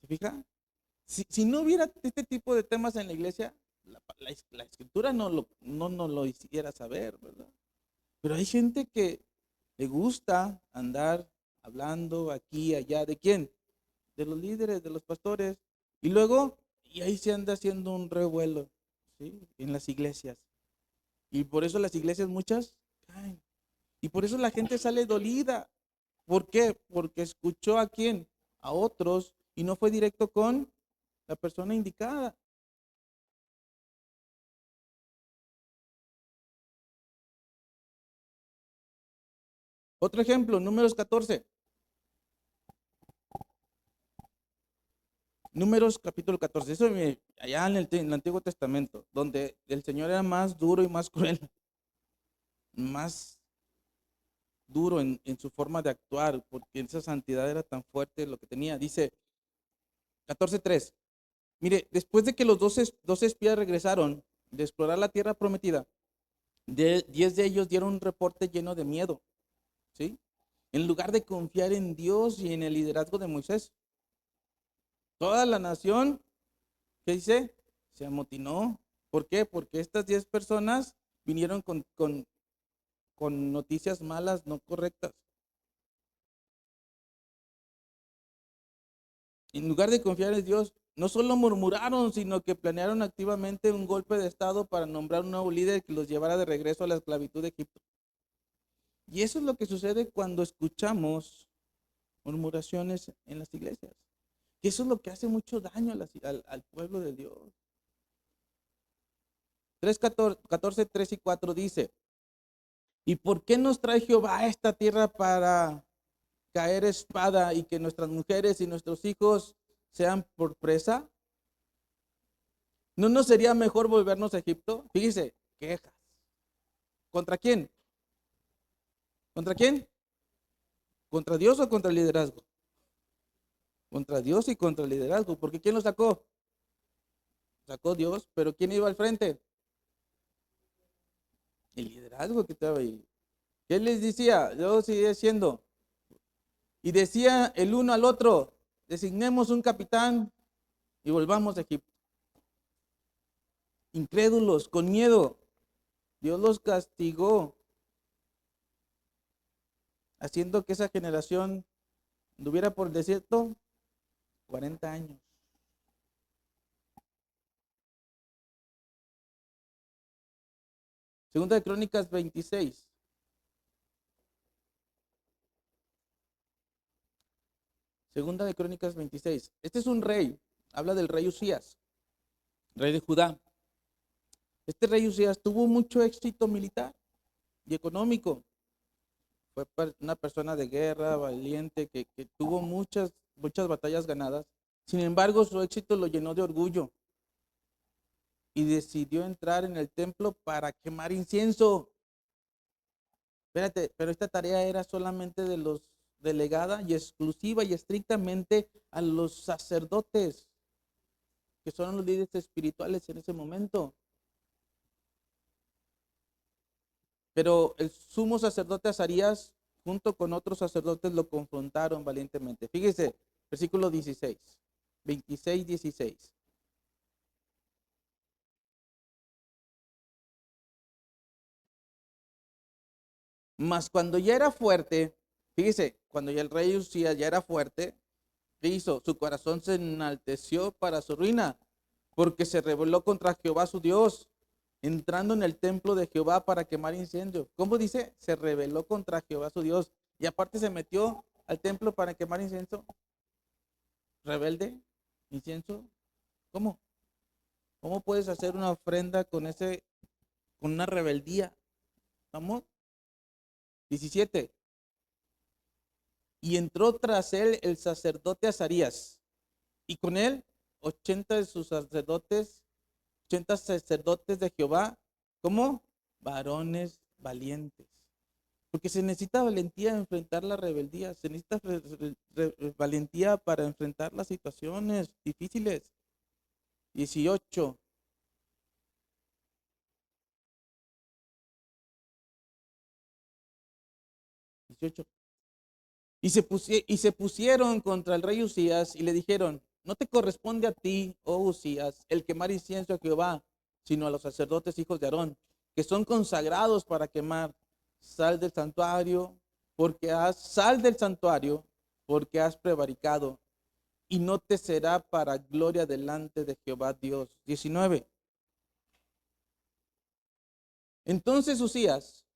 ¿se fija? Si no hubiera este tipo de temas en la iglesia, la escritura no nos lo hiciera saber, ¿verdad? Pero hay gente que le gusta andar hablando aquí y allá. ¿De quién? De los líderes, de los pastores. Y luego, y ahí se anda haciendo un revuelo, ¿sí? En las iglesias. Y por eso las iglesias muchas caen. Y por eso la gente sale dolida. ¿Por qué? Porque escuchó a quién, a otros, y no fue directo con la persona indicada. Otro ejemplo, Números 14. Números capítulo 14. Eso allá en el Antiguo Testamento, donde el Señor era más duro y más cruel, más duro en su forma de actuar, porque esa santidad era tan fuerte lo que tenía. Dice 14:3. Mire, después de que los 12 espías regresaron de explorar la tierra prometida, 10 de ellos dieron un reporte lleno de miedo, ¿sí? En lugar de confiar en Dios y en el liderazgo de Moisés, toda la nación, ¿qué dice? Se amotinó. ¿Por qué? Porque estas 10 personas vinieron con noticias malas, no correctas. En lugar de confiar en Dios, no solo murmuraron, sino que planearon activamente un golpe de estado para nombrar un nuevo líder que los llevara de regreso a la esclavitud de Egipto. Y eso es lo que sucede cuando escuchamos murmuraciones en las iglesias. Que eso es lo que hace mucho daño al pueblo de Dios. 14, 3 y 4 dice, ¿y por qué nos trae Jehová a esta tierra para caer espada y que nuestras mujeres y nuestros hijos sean por presa? ¿No nos sería mejor volvernos a Egipto? Fíjese, quejas. ¿Contra quién? ¿Contra quién? ¿Contra Dios o contra el liderazgo? Contra Dios y contra el liderazgo. Porque ¿quién lo sacó? Sacó Dios, pero ¿quién iba al frente? El liderazgo que estaba ahí. ¿Qué les decía? Yo seguía siendo. Y decía el uno al otro, designemos un capitán y volvamos a Egipto. Incrédulos, con miedo. Dios los castigó, haciendo que esa generación anduviera por el desierto 40 años. Segunda de Crónicas 26. Segunda de Crónicas 26. Este es un rey. Habla del rey Usías, rey de Judá. Este rey Usías tuvo mucho éxito militar y económico. Fue una persona de guerra, valiente, que tuvo muchas batallas ganadas. Sin embargo, su éxito lo llenó de orgullo y decidió entrar en el templo para quemar incienso. Espérate, pero esta tarea era solamente delegada y exclusiva y estrictamente a los sacerdotes, que son los líderes espirituales en ese momento. Pero el sumo sacerdote Azarías, junto con otros sacerdotes, lo confrontaron valientemente. Fíjese, versículo 16, 26, 16. Mas cuando ya era fuerte, fíjese, cuando ya el rey Usías ya era fuerte, ¿qué hizo? Su corazón se enalteció para su ruina, porque se rebeló contra Jehová su Dios, entrando en el templo de Jehová para quemar incendio. ¿Cómo dice? Se rebeló contra Jehová su Dios. Y aparte se metió al templo para quemar incienso. Rebelde, incienso. ¿Cómo? ¿Cómo puedes hacer una ofrenda con una rebeldía? ¿Vamos? 17. Y entró tras él el sacerdote Azarías, y con él 80 de sus sacerdotes, 80 sacerdotes de Jehová, como varones valientes. Porque se necesita valentía de enfrentar la rebeldía, se necesita valentía para enfrentar las situaciones difíciles. 18, 18. Y se pusieron contra el rey Usías y le dijeron, no te corresponde a ti, oh Usías, el quemar incienso a Jehová, sino a los sacerdotes hijos de Aarón, que son consagrados para quemar. Sal del santuario, sal del santuario, porque has prevaricado, y no te será para gloria delante de Jehová Dios. 19. Entonces Usías,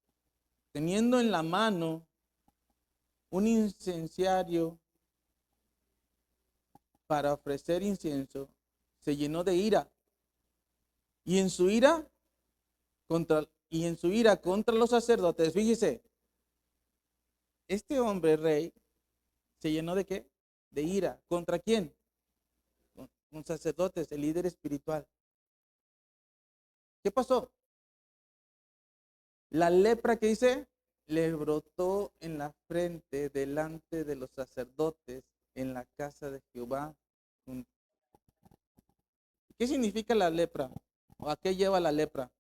teniendo en la mano un incenciario para ofrecer incienso, se llenó de ira. Y en su ira contra los sacerdotes, fíjese, este hombre rey se llenó de qué? De ira. ¿Contra quién? Con sacerdotes, el líder espiritual. ¿Qué pasó? La lepra que dice le brotó en la frente delante de los sacerdotes en la casa de Jehová. ¿Qué significa la lepra? ¿O a qué lleva la lepra?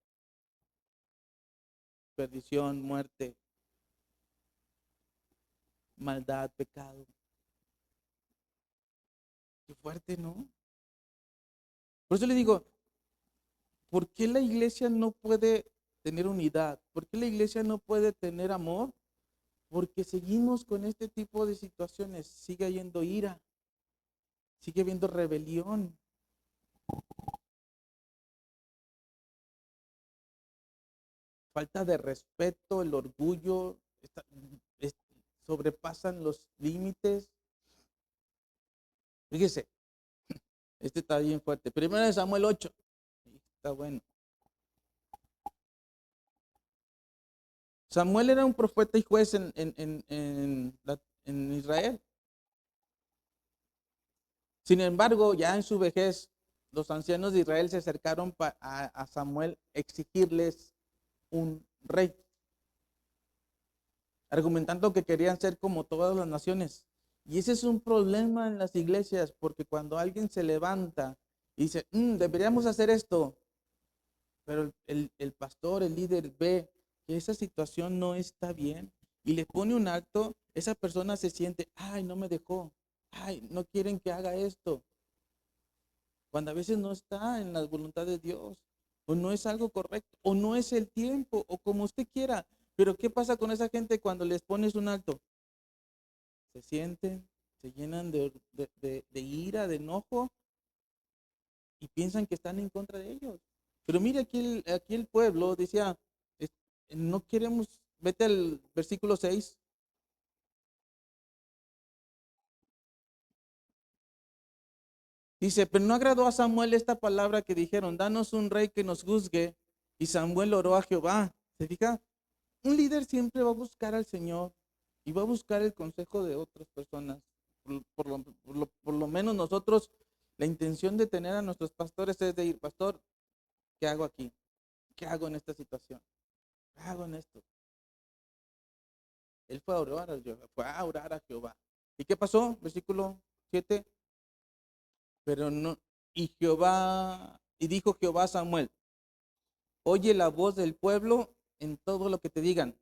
Perdición, muerte, maldad, pecado. Qué fuerte, ¿no? Por eso le digo, ¿por qué la iglesia no puede tener unidad? ¿Por qué la iglesia no puede tener amor? Porque seguimos con este tipo de situaciones. Sigue habiendo ira, sigue habiendo rebelión. Falta de respeto, el orgullo, es- sobrepasan los límites. Fíjese, este está bien fuerte. Primero de Samuel 8. Está bueno. Samuel era un profeta y juez en Israel. Sin embargo, ya en su vejez, los ancianos de Israel se acercaron a Samuel a exigirles un rey, argumentando que querían ser como todas las naciones. Y ese es un problema en las iglesias, porque cuando alguien se levanta y dice, deberíamos hacer esto, pero el pastor, el líder ve que esa situación no está bien y le pone un acto, esa persona se siente, ay, no me dejó, ay, no quieren que haga esto, cuando a veces no está en la voluntad de Dios, o no es algo correcto, o no es el tiempo, o como usted quiera. Pero ¿qué pasa con esa gente cuando les pones un alto? Se sienten, se llenan de ira, de enojo, y piensan que están en contra de ellos. Pero mire aquí el pueblo decía, es- no queremos, vete al versículo 6. Dice, pero no agradó a Samuel esta palabra que dijeron, danos un rey que nos juzgue. Y Samuel oró a Jehová. ¿Se fija? Un líder siempre va a buscar al Señor y va a buscar el consejo de otras personas. Por lo menos nosotros, la intención de tener a nuestros pastores es de ir, pastor, ¿qué hago aquí? ¿Qué hago en esta situación? ¿Qué hago en esto? Él fue a orar a Jehová. ¿Y qué pasó? Versículo 7. Pero no, y dijo Jehová a Samuel, oye la voz del pueblo en todo lo que te digan,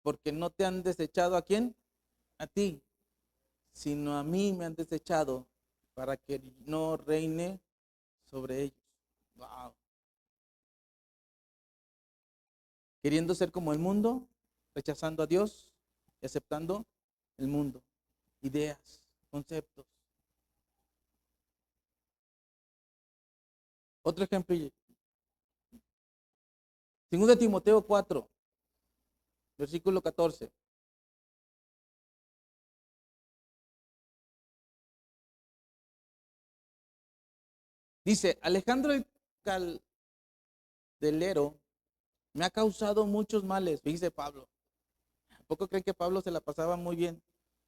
porque no te han desechado a quién, a ti, sino a mí me han desechado para que no reine sobre ellos. Wow. Queriendo ser como el mundo, rechazando a Dios y aceptando el mundo, ideas, conceptos. Otro ejemplo, 2 Timoteo 4, versículo 14. Dice, Alejandro el Caldelero me ha causado muchos males, dice Pablo. ¿A poco creen que Pablo se la pasaba muy bien?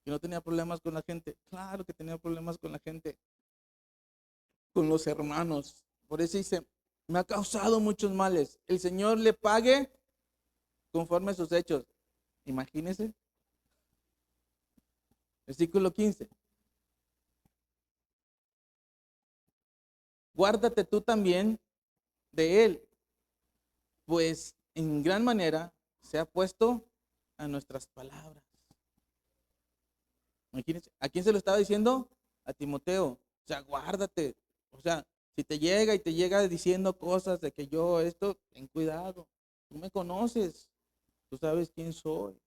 Que no tenía problemas con la gente. Claro que tenía problemas con la gente, con los hermanos. Por eso dice, me ha causado muchos males. El Señor le pague conforme a sus hechos. Imagínense. Versículo 15. Guárdate tú también de él, pues en gran manera se ha puesto a nuestras palabras. Imagínense. ¿A quién se lo estaba diciendo? A Timoteo. O sea, guárdate. O sea, si te llega y te llega diciendo cosas de que yo esto, ten cuidado. Tú me conoces. Tú sabes quién soy.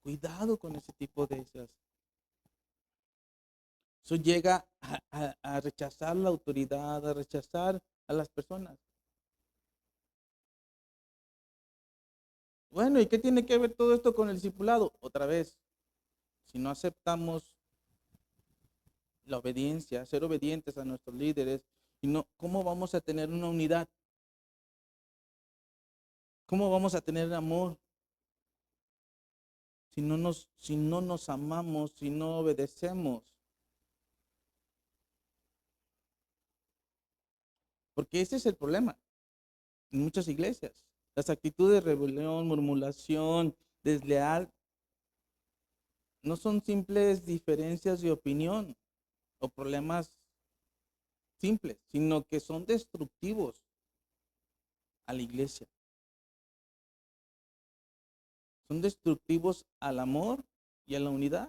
Cuidado con ese tipo de esas. Eso llega a rechazar la autoridad, a rechazar a las personas. Bueno, ¿y qué tiene que ver todo esto con el discipulado? Otra vez, si no aceptamos la obediencia, ser obedientes a nuestros líderes, y no, ¿cómo vamos a tener una unidad? ¿Cómo vamos a tener amor si no nos amamos, si no obedecemos? Porque ese es el problema en muchas iglesias. Las actitudes de rebelión, murmuración, desleal, no son simples diferencias de opinión o problemas simples, sino que son destructivos a la iglesia. Son destructivos al amor y a la unidad.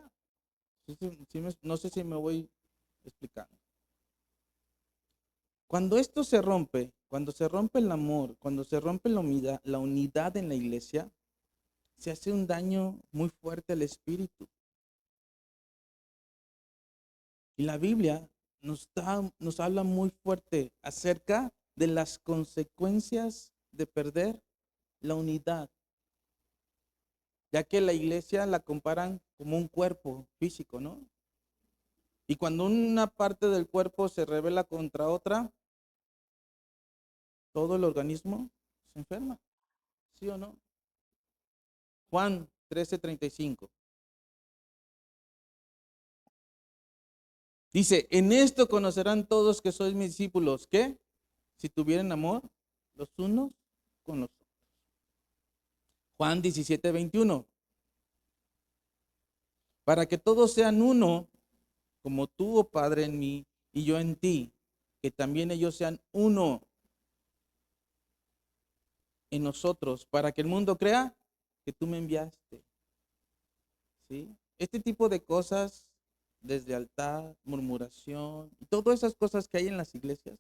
No sé si me voy explicando. Cuando esto se rompe, cuando se rompe el amor, cuando se rompe la unidad en la iglesia, se hace un daño muy fuerte al espíritu. Y la Biblia nos habla muy fuerte acerca de las consecuencias de perder la unidad, ya que la iglesia la comparan como un cuerpo físico, ¿no? Y cuando una parte del cuerpo se revela contra otra, todo el organismo se enferma, ¿sí o no? Juan 13:35 dice, en esto conocerán todos que sois mis discípulos, ¿qué? Si tuvieran amor los unos con los otros. Juan 17:21 para que todos sean uno, como tú, oh Padre, en mí y yo en ti, que también ellos sean uno en nosotros, para que el mundo crea que tú me enviaste. ¿Sí? Este tipo de cosas, desde altar, murmuración, y todas esas cosas que hay en las iglesias,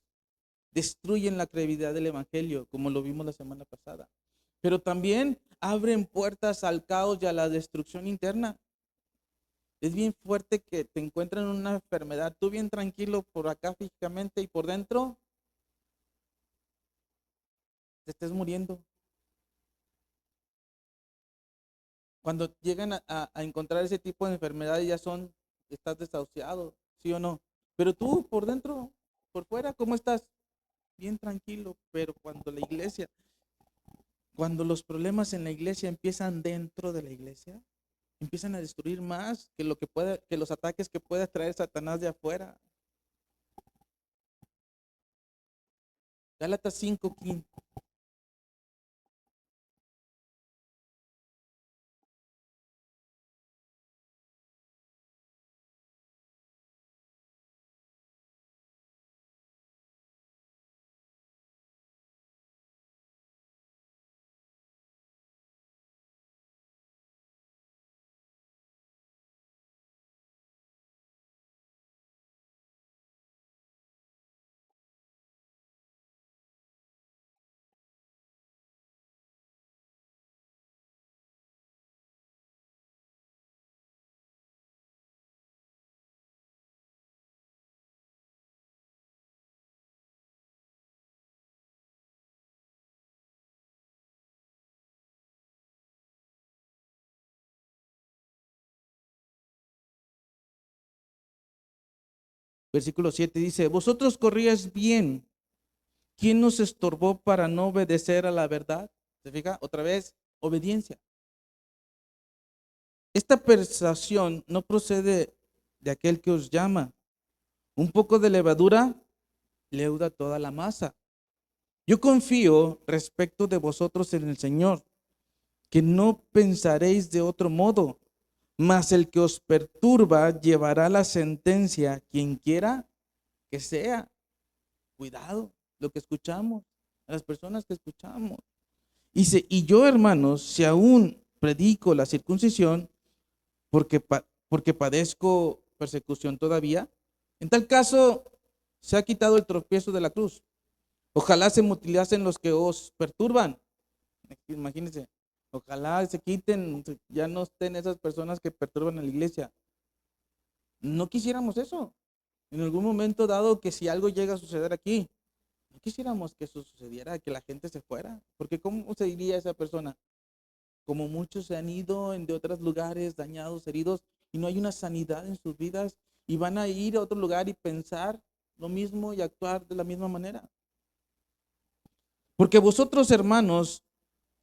destruyen la credibilidad del evangelio, como lo vimos la semana pasada. Pero también abren puertas al caos y a la destrucción interna. Es bien fuerte que te encuentren una enfermedad, tú bien tranquilo por acá físicamente y por dentro te estés muriendo. Cuando llegan a encontrar ese tipo de enfermedades ya estás desahuciado, ¿sí o no? Pero tú por dentro, por fuera, ¿cómo estás? Bien tranquilo, pero cuando los problemas en la iglesia empiezan dentro de la iglesia, empiezan a destruir más que que los ataques que pueda traer Satanás de afuera. Gálatas 5:15. Versículo 7 dice, vosotros corríais bien. ¿Quién nos estorbó para no obedecer a la verdad? ¿Se fija? Otra vez, obediencia. Esta persuasión no procede de aquel que os llama. Un poco de levadura leuda toda la masa. Yo confío respecto de vosotros en el Señor, que no pensaréis de otro modo, mas el que os perturba llevará la sentencia, quien quiera que sea. Cuidado, lo que escuchamos, a las personas que escuchamos. Y yo, hermanos, si aún predico la circuncisión, porque padezco persecución todavía, en tal caso se ha quitado el tropiezo de la cruz. Ojalá se mutilasen los que os perturban. Imagínense, ojalá se quiten, ya no estén esas personas que perturban a la iglesia. No quisiéramos eso. En algún momento dado que si algo llega a suceder aquí, no quisiéramos que eso sucediera, que la gente se fuera. Porque ¿cómo se diría esa persona? Como muchos se han ido de otros lugares, dañados, heridos, y no hay una sanidad en sus vidas, y van a ir a otro lugar y pensar lo mismo y actuar de la misma manera. Porque vosotros, hermanos,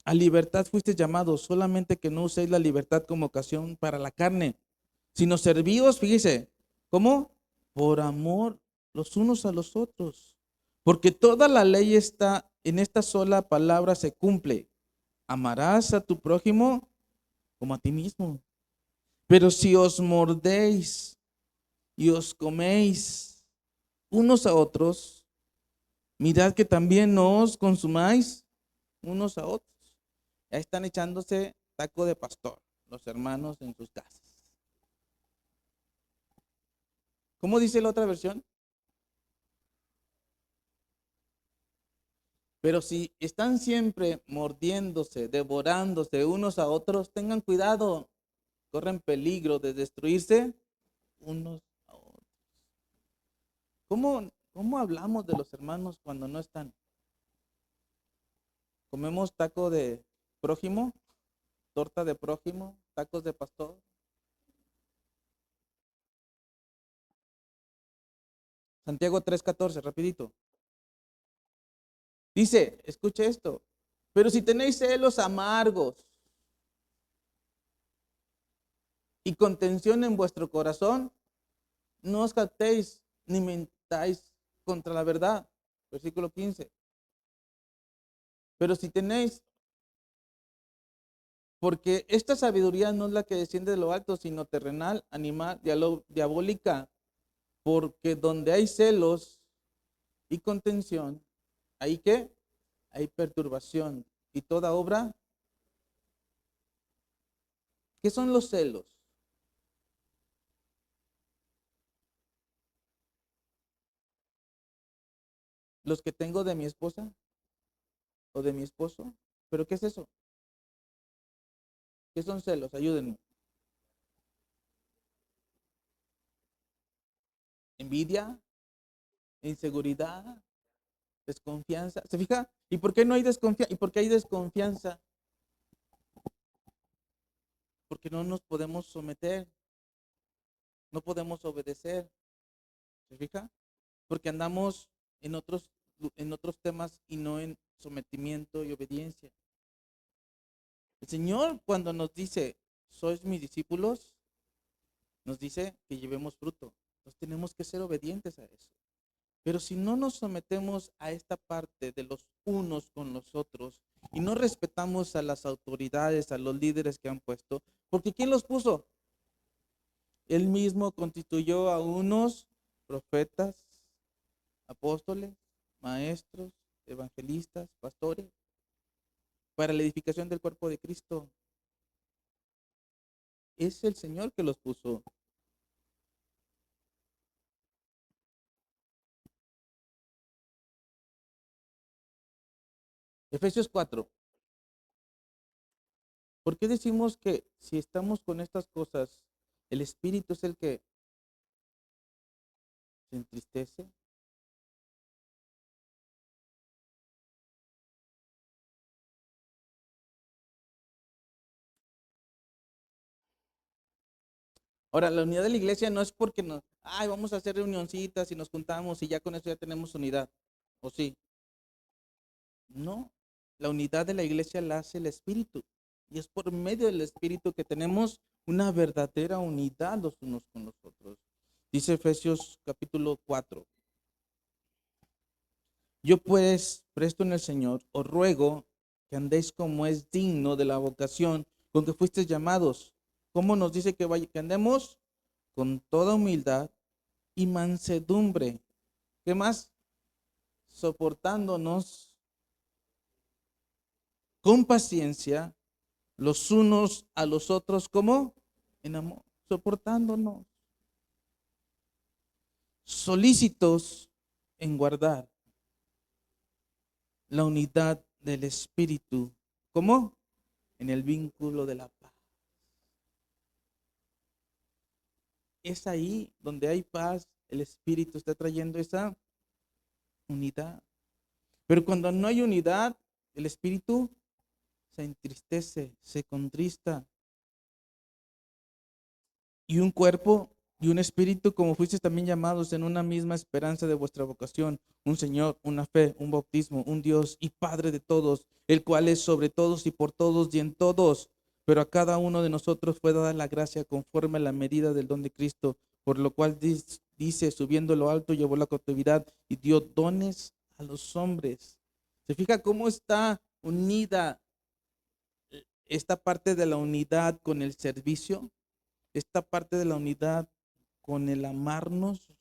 a libertad fuisteis llamados, solamente que no uséis la libertad como ocasión para la carne, sino servíos, fíjese, ¿cómo? Por amor los unos a los otros. Porque toda la ley está en esta sola palabra se cumple. Amarás a tu prójimo como a ti mismo. Pero si os mordéis y os coméis unos a otros, mirad que también no os consumáis unos a otros. Ya están echándose taco de pastor los hermanos en sus casas. ¿Cómo dice la otra versión? Pero si están siempre mordiéndose, devorándose unos a otros, tengan cuidado, corren peligro de destruirse unos a otros. ¿Cómo hablamos de los hermanos cuando no están? ¿Comemos taco de prójimo? ¿Torta de prójimo? ¿Tacos de pastor? Santiago 3:14, rapidito. Dice, escuche esto, pero si tenéis celos amargos y contención en vuestro corazón, no os captéis ni mentáis contra la verdad. Versículo 15. Pero si tenéis Porque esta sabiduría no es la que desciende de lo alto, sino terrenal, animal, diabólica. Porque donde hay celos y contención, ¿hay qué? Hay perturbación. Y toda obra, ¿qué son los celos? Los que tengo de mi esposa o de mi esposo. ¿Pero qué es eso? ¿Qué son celos? Ayúdenme. Envidia, inseguridad, desconfianza. ¿Se fija? ¿Y por qué no hay desconfianza? ¿Y por qué hay desconfianza? Porque no nos podemos someter, no podemos obedecer. ¿Se fija? Porque andamos en otros temas y no en sometimiento y obediencia. El Señor cuando nos dice, sois mis discípulos, nos dice que llevemos fruto. Entonces tenemos que ser obedientes a eso. Pero si no nos sometemos a esta parte de los unos con los otros y no respetamos a las autoridades, a los líderes que han puesto, porque ¿quién los puso? Él mismo constituyó a unos profetas, apóstoles, maestros, evangelistas, pastores, para la edificación del cuerpo de Cristo. Es el Señor que los puso. Efesios 4. ¿Por qué decimos que si estamos con estas cosas, el Espíritu es el que se entristece? Ahora, la unidad de la iglesia no es porque vamos a hacer reunioncitas y nos juntamos y ya con eso ya tenemos unidad. ¿O sí? No. La unidad de la iglesia la hace el Espíritu. Y es por medio del Espíritu que tenemos una verdadera unidad los unos con los otros. Dice Efesios capítulo 4. Yo pues, presto en el Señor, os ruego que andéis como es digno de la vocación con que fuisteis llamados. ¿Cómo nos dice que andemos? Con toda humildad y mansedumbre. ¿Qué más? Soportándonos con paciencia los unos a los otros, ¿cómo? En amor, soportándonos, solícitos en guardar la unidad del Espíritu, ¿cómo? En el vínculo de la paz. Es ahí donde hay paz, el Espíritu está trayendo esa unidad. Pero cuando no hay unidad, el Espíritu se entristece, se contrista. Y un cuerpo y un espíritu, como fuisteis también llamados en una misma esperanza de vuestra vocación, un Señor, una fe, un bautismo, un Dios y Padre de todos, el cual es sobre todos y por todos y en todos. Pero a cada uno de nosotros fue dada la gracia conforme a la medida del don de Cristo, por lo cual dice, subiendo lo alto, llevó la cautividad y dio dones a los hombres. ¿Se fija cómo está unida esta parte de la unidad con el servicio? Esta parte de la unidad con el amarnos,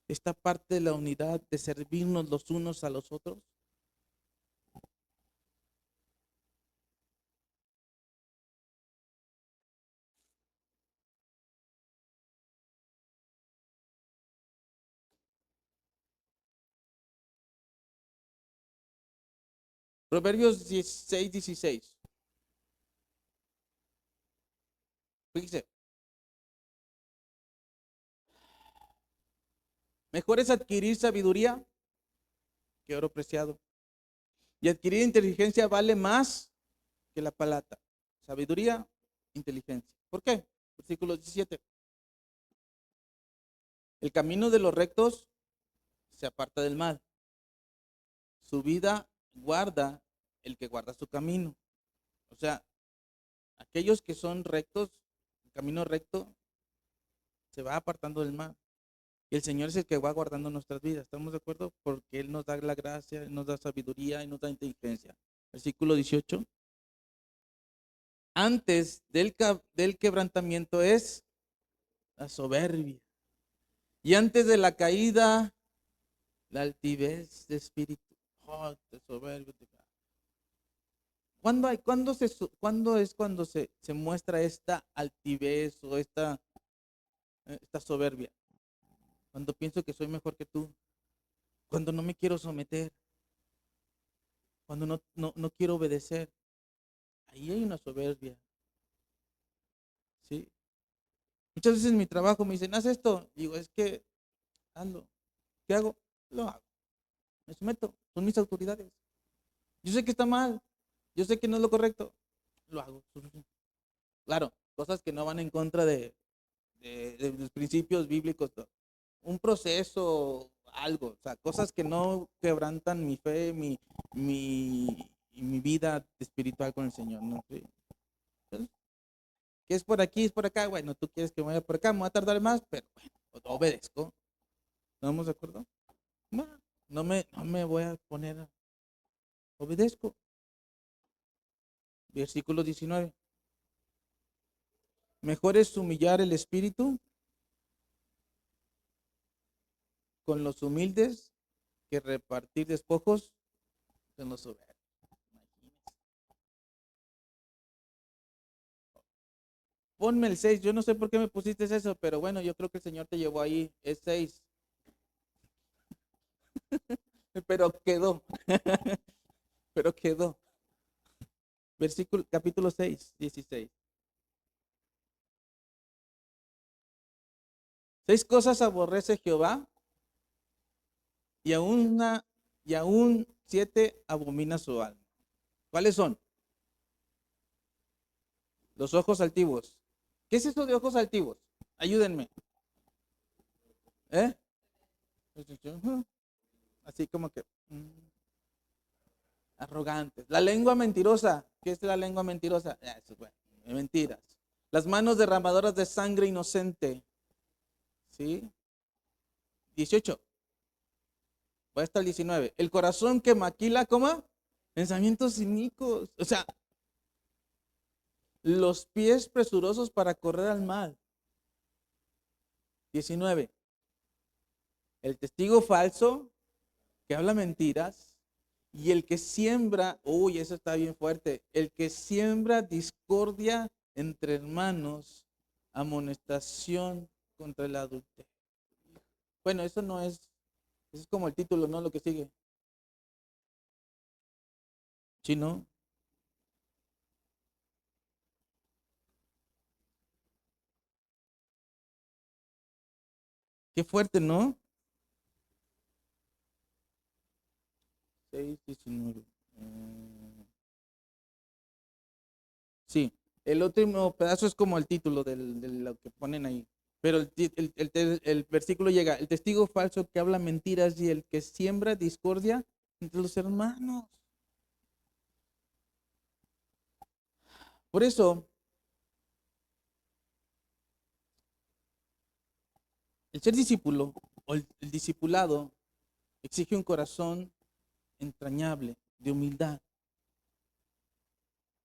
esta parte de la unidad de servirnos los unos a los otros. Proverbios 16:16. Fíjese, mejor es adquirir sabiduría que oro preciado. Y adquirir inteligencia vale más que la plata. Sabiduría, inteligencia. ¿Por qué? Versículo 17. El camino de los rectos se aparta del mal. Su vida guarda el que guarda su camino. O sea, aquellos que son rectos, el camino recto se va apartando del mal. Y el Señor es el que va guardando nuestras vidas. ¿Estamos de acuerdo? Porque Él nos da la gracia, Él nos da sabiduría y nos da inteligencia. Versículo 18. Antes del quebrantamiento es la soberbia. Y antes de la caída, la altivez de espíritu. Oh, te soberbio. ¿Cuándo es cuando se muestra esta altivez o esta soberbia? Cuando pienso que soy mejor que tú. Cuando no me quiero someter. Cuando no quiero obedecer. Ahí hay una soberbia. ¿Sí? Muchas veces en mi trabajo me dicen, haz esto. Digo, es que hazlo. ¿Qué hago? Lo hago. Me someto. Son mis autoridades. Yo sé que está mal. Yo sé que no es lo correcto. Lo hago. Claro, cosas que no van en contra de los principios bíblicos. Un proceso, algo. O sea, cosas que no quebrantan mi fe, mi vida espiritual con el Señor. ¿No? Sí. Entonces, ¿qué es por aquí? Es por acá. Bueno, tú quieres que me vaya por acá. Me voy a tardar más, pero bueno, obedezco. ¿No estamos de acuerdo? No, no me voy a poner. Obedezco. Versículo 19. Mejor es humillar el espíritu con los humildes que repartir despojos con los soberbios. Ponme el 6. Yo no sé por qué me pusiste eso, pero bueno, yo creo que el Señor te llevó ahí. Es 6. Pero quedó. Pero quedó. Versículo, capítulo 6, 16. 6 cosas aborrece Jehová y aún 7 abomina su alma. ¿Cuáles son? Los ojos altivos. ¿Qué es eso de ojos altivos? Ayúdenme. ¿Eh? Así como que arrogantes. La lengua mentirosa. ¿Qué es la lengua mentirosa? Eso, bueno, mentiras. Las manos derramadoras de sangre inocente. ¿Sí? 18. Voy hasta el 19. El corazón que maquila, ¿cómo? Pensamientos cínicos. O sea, los pies presurosos para correr al mal. 19. El testigo falso que habla mentiras y el que siembra, uy, eso está bien fuerte, el que siembra discordia entre hermanos, amonestación contra el adulterio. Bueno, eso no es, eso es como el título, ¿no? Lo que sigue. ¿Sí, no? Qué fuerte, ¿no? 6:19. Sí, el último pedazo es como el título de lo que ponen ahí. Pero el versículo llega, el testigo falso que habla mentiras y el que siembra discordia entre los hermanos. Por eso, el ser discípulo o el discipulado exige un corazón entrañable, de humildad.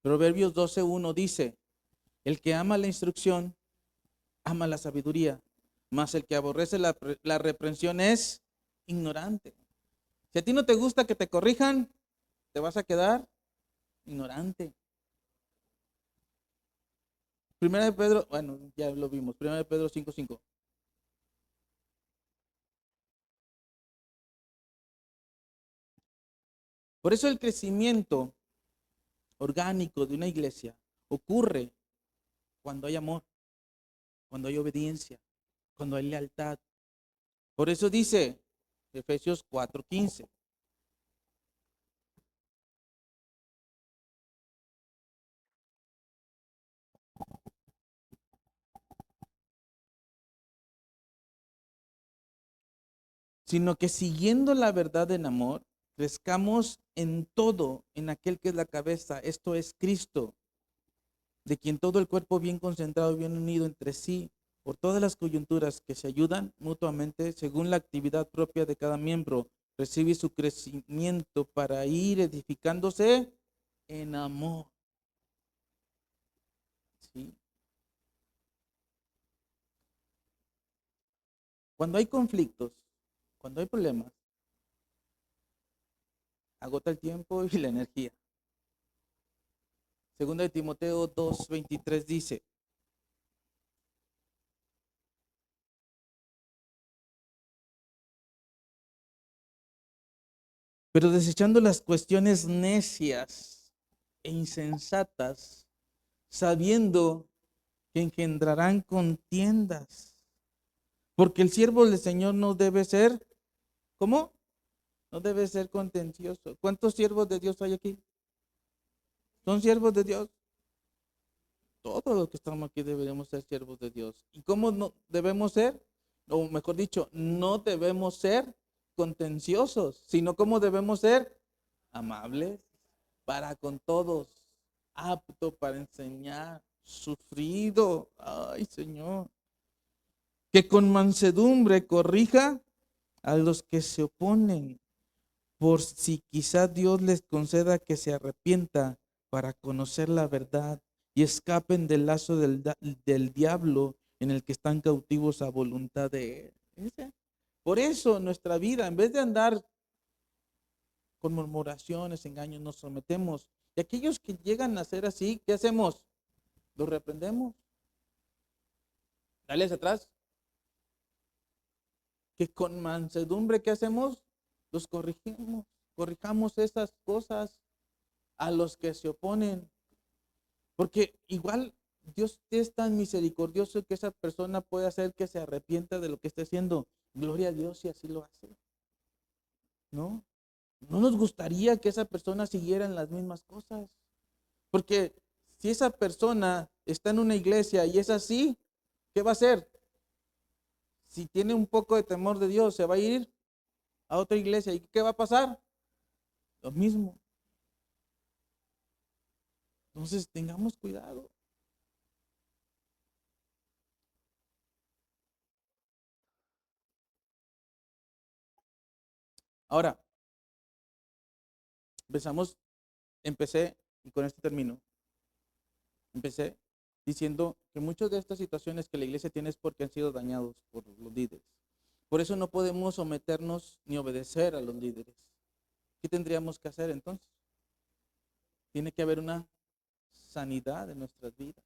Proverbios 12:1 dice, el que ama la instrucción, ama la sabiduría, mas el que aborrece la reprensión es ignorante. Si a ti no te gusta que te corrijan, te vas a quedar ignorante. Primera de Pedro, bueno, ya lo vimos. Primera de Pedro 5:5. Por eso el crecimiento orgánico de una iglesia ocurre cuando hay amor, cuando hay obediencia, cuando hay lealtad. Por eso dice Efesios 4:15. Sino que siguiendo la verdad en amor, crezcamos en todo en aquel que es la cabeza, esto es Cristo, de quien todo el cuerpo bien concentrado y bien unido entre sí, por todas las coyunturas que se ayudan mutuamente según la actividad propia de cada miembro, recibe su crecimiento para ir edificándose en amor. Cuando hay conflictos, cuando hay problemas, agota el tiempo y la energía. Segunda de Timoteo 2:23 dice, pero desechando las cuestiones necias e insensatas, sabiendo que engendrarán contiendas, porque el siervo del Señor no debe ser, ¿cómo? No debe ser contencioso. ¿Cuántos siervos de Dios hay aquí? ¿Son siervos de Dios? Todos los que estamos aquí deberíamos ser siervos de Dios. ¿Y cómo no debemos ser? O mejor dicho, no debemos ser contenciosos, sino cómo debemos ser amables para con todos, apto para enseñar, sufrido. Ay, Señor. Que con mansedumbre corrija a los que se oponen, por si quizá Dios les conceda que se arrepienta para conocer la verdad y escapen del lazo del diablo en el que están cautivos a voluntad de él. Por eso nuestra vida, en vez de andar con murmuraciones, engaños, nos sometemos. Y aquellos que llegan a ser así, ¿qué hacemos? Los reprendemos. Dale hacia atrás. Que con mansedumbre, ¿qué hacemos? Los corrigimos. Corrijamos esas cosas a los que se oponen. Porque igual Dios es tan misericordioso que esa persona puede hacer que se arrepienta de lo que está haciendo. Gloria a Dios si así lo hace. ¿No? No nos gustaría que esa persona siguiera en las mismas cosas. Porque si esa persona está en una iglesia y es así, ¿qué va a hacer? Si tiene un poco de temor de Dios, se va a ir a otra iglesia. ¿Y qué va a pasar? Lo mismo. Entonces, tengamos cuidado. Ahora, empecé, y con esto termino, empecé diciendo que muchas de estas situaciones que la iglesia tiene es porque han sido dañados por los líderes. Por eso no podemos someternos ni obedecer a los líderes. ¿Qué tendríamos que hacer entonces? Tiene que haber una sanidad en nuestras vidas.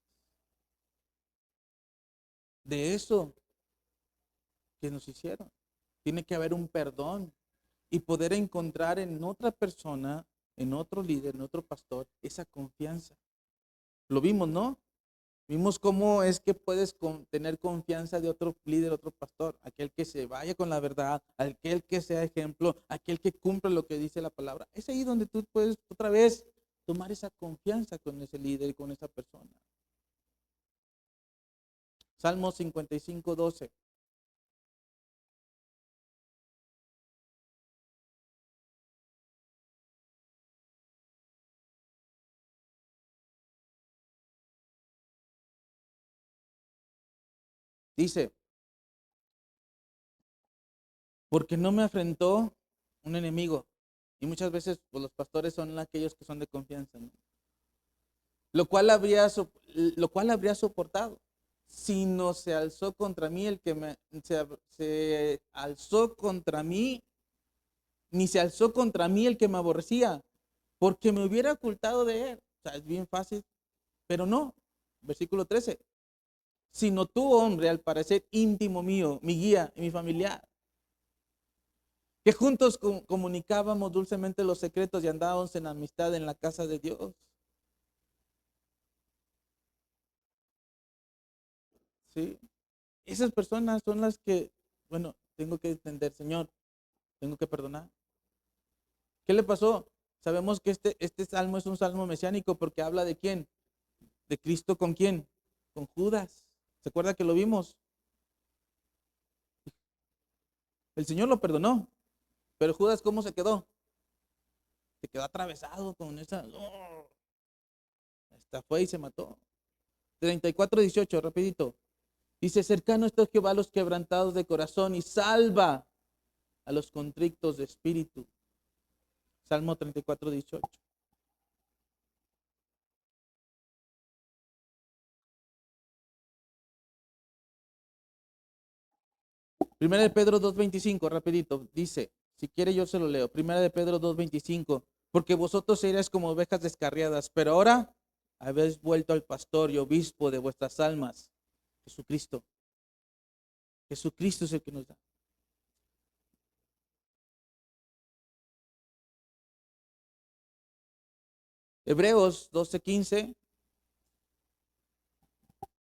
De eso que nos hicieron. Tiene que haber un perdón y poder encontrar en otra persona, en otro líder, en otro pastor, esa confianza. Lo vimos, ¿no? Vimos cómo es que puedes tener confianza de otro líder, otro pastor, aquel que se vaya con la verdad, aquel que sea ejemplo, aquel que cumple lo que dice la palabra. Es ahí donde tú puedes otra vez tomar esa confianza con ese líder y con esa persona. Salmo 55:12. Dice, porque no me afrentó un enemigo. Y muchas veces pues, los pastores son aquellos que son de confianza, ¿no? Lo cual habría soportado. Si no se alzó contra mí el que se alzó contra mí, ni se alzó contra mí el que me aborrecía, porque me hubiera ocultado de él. O sea, es bien fácil, pero no. Versículo 13. Sino tú, hombre, al parecer íntimo mío, mi guía y mi familiar, que juntos comunicábamos dulcemente los secretos y andábamos en amistad en la casa de Dios. ¿Sí? Esas personas son las que, bueno, tengo que entender, Señor, tengo que perdonar. ¿Qué le pasó? Sabemos que este salmo es un salmo mesiánico porque habla de quién, de Cristo con quién, con Judas. ¿Se acuerda que lo vimos? El Señor lo perdonó, pero Judas, ¿cómo se quedó? Se quedó atravesado con esa, hasta fue y se mató. 34:18, rapidito. Dice, cercano está Jehová a los quebrantados de corazón y salva a los contrictos de espíritu. Salmo 34:18. Primera de Pedro 2:25, rapidito, dice, si quiere yo se lo leo. Primera de Pedro 2:25, porque vosotros erais como ovejas descarriadas, pero ahora habéis vuelto al pastor y obispo de vuestras almas, Jesucristo. Jesucristo es el que nos da. Hebreos 12:15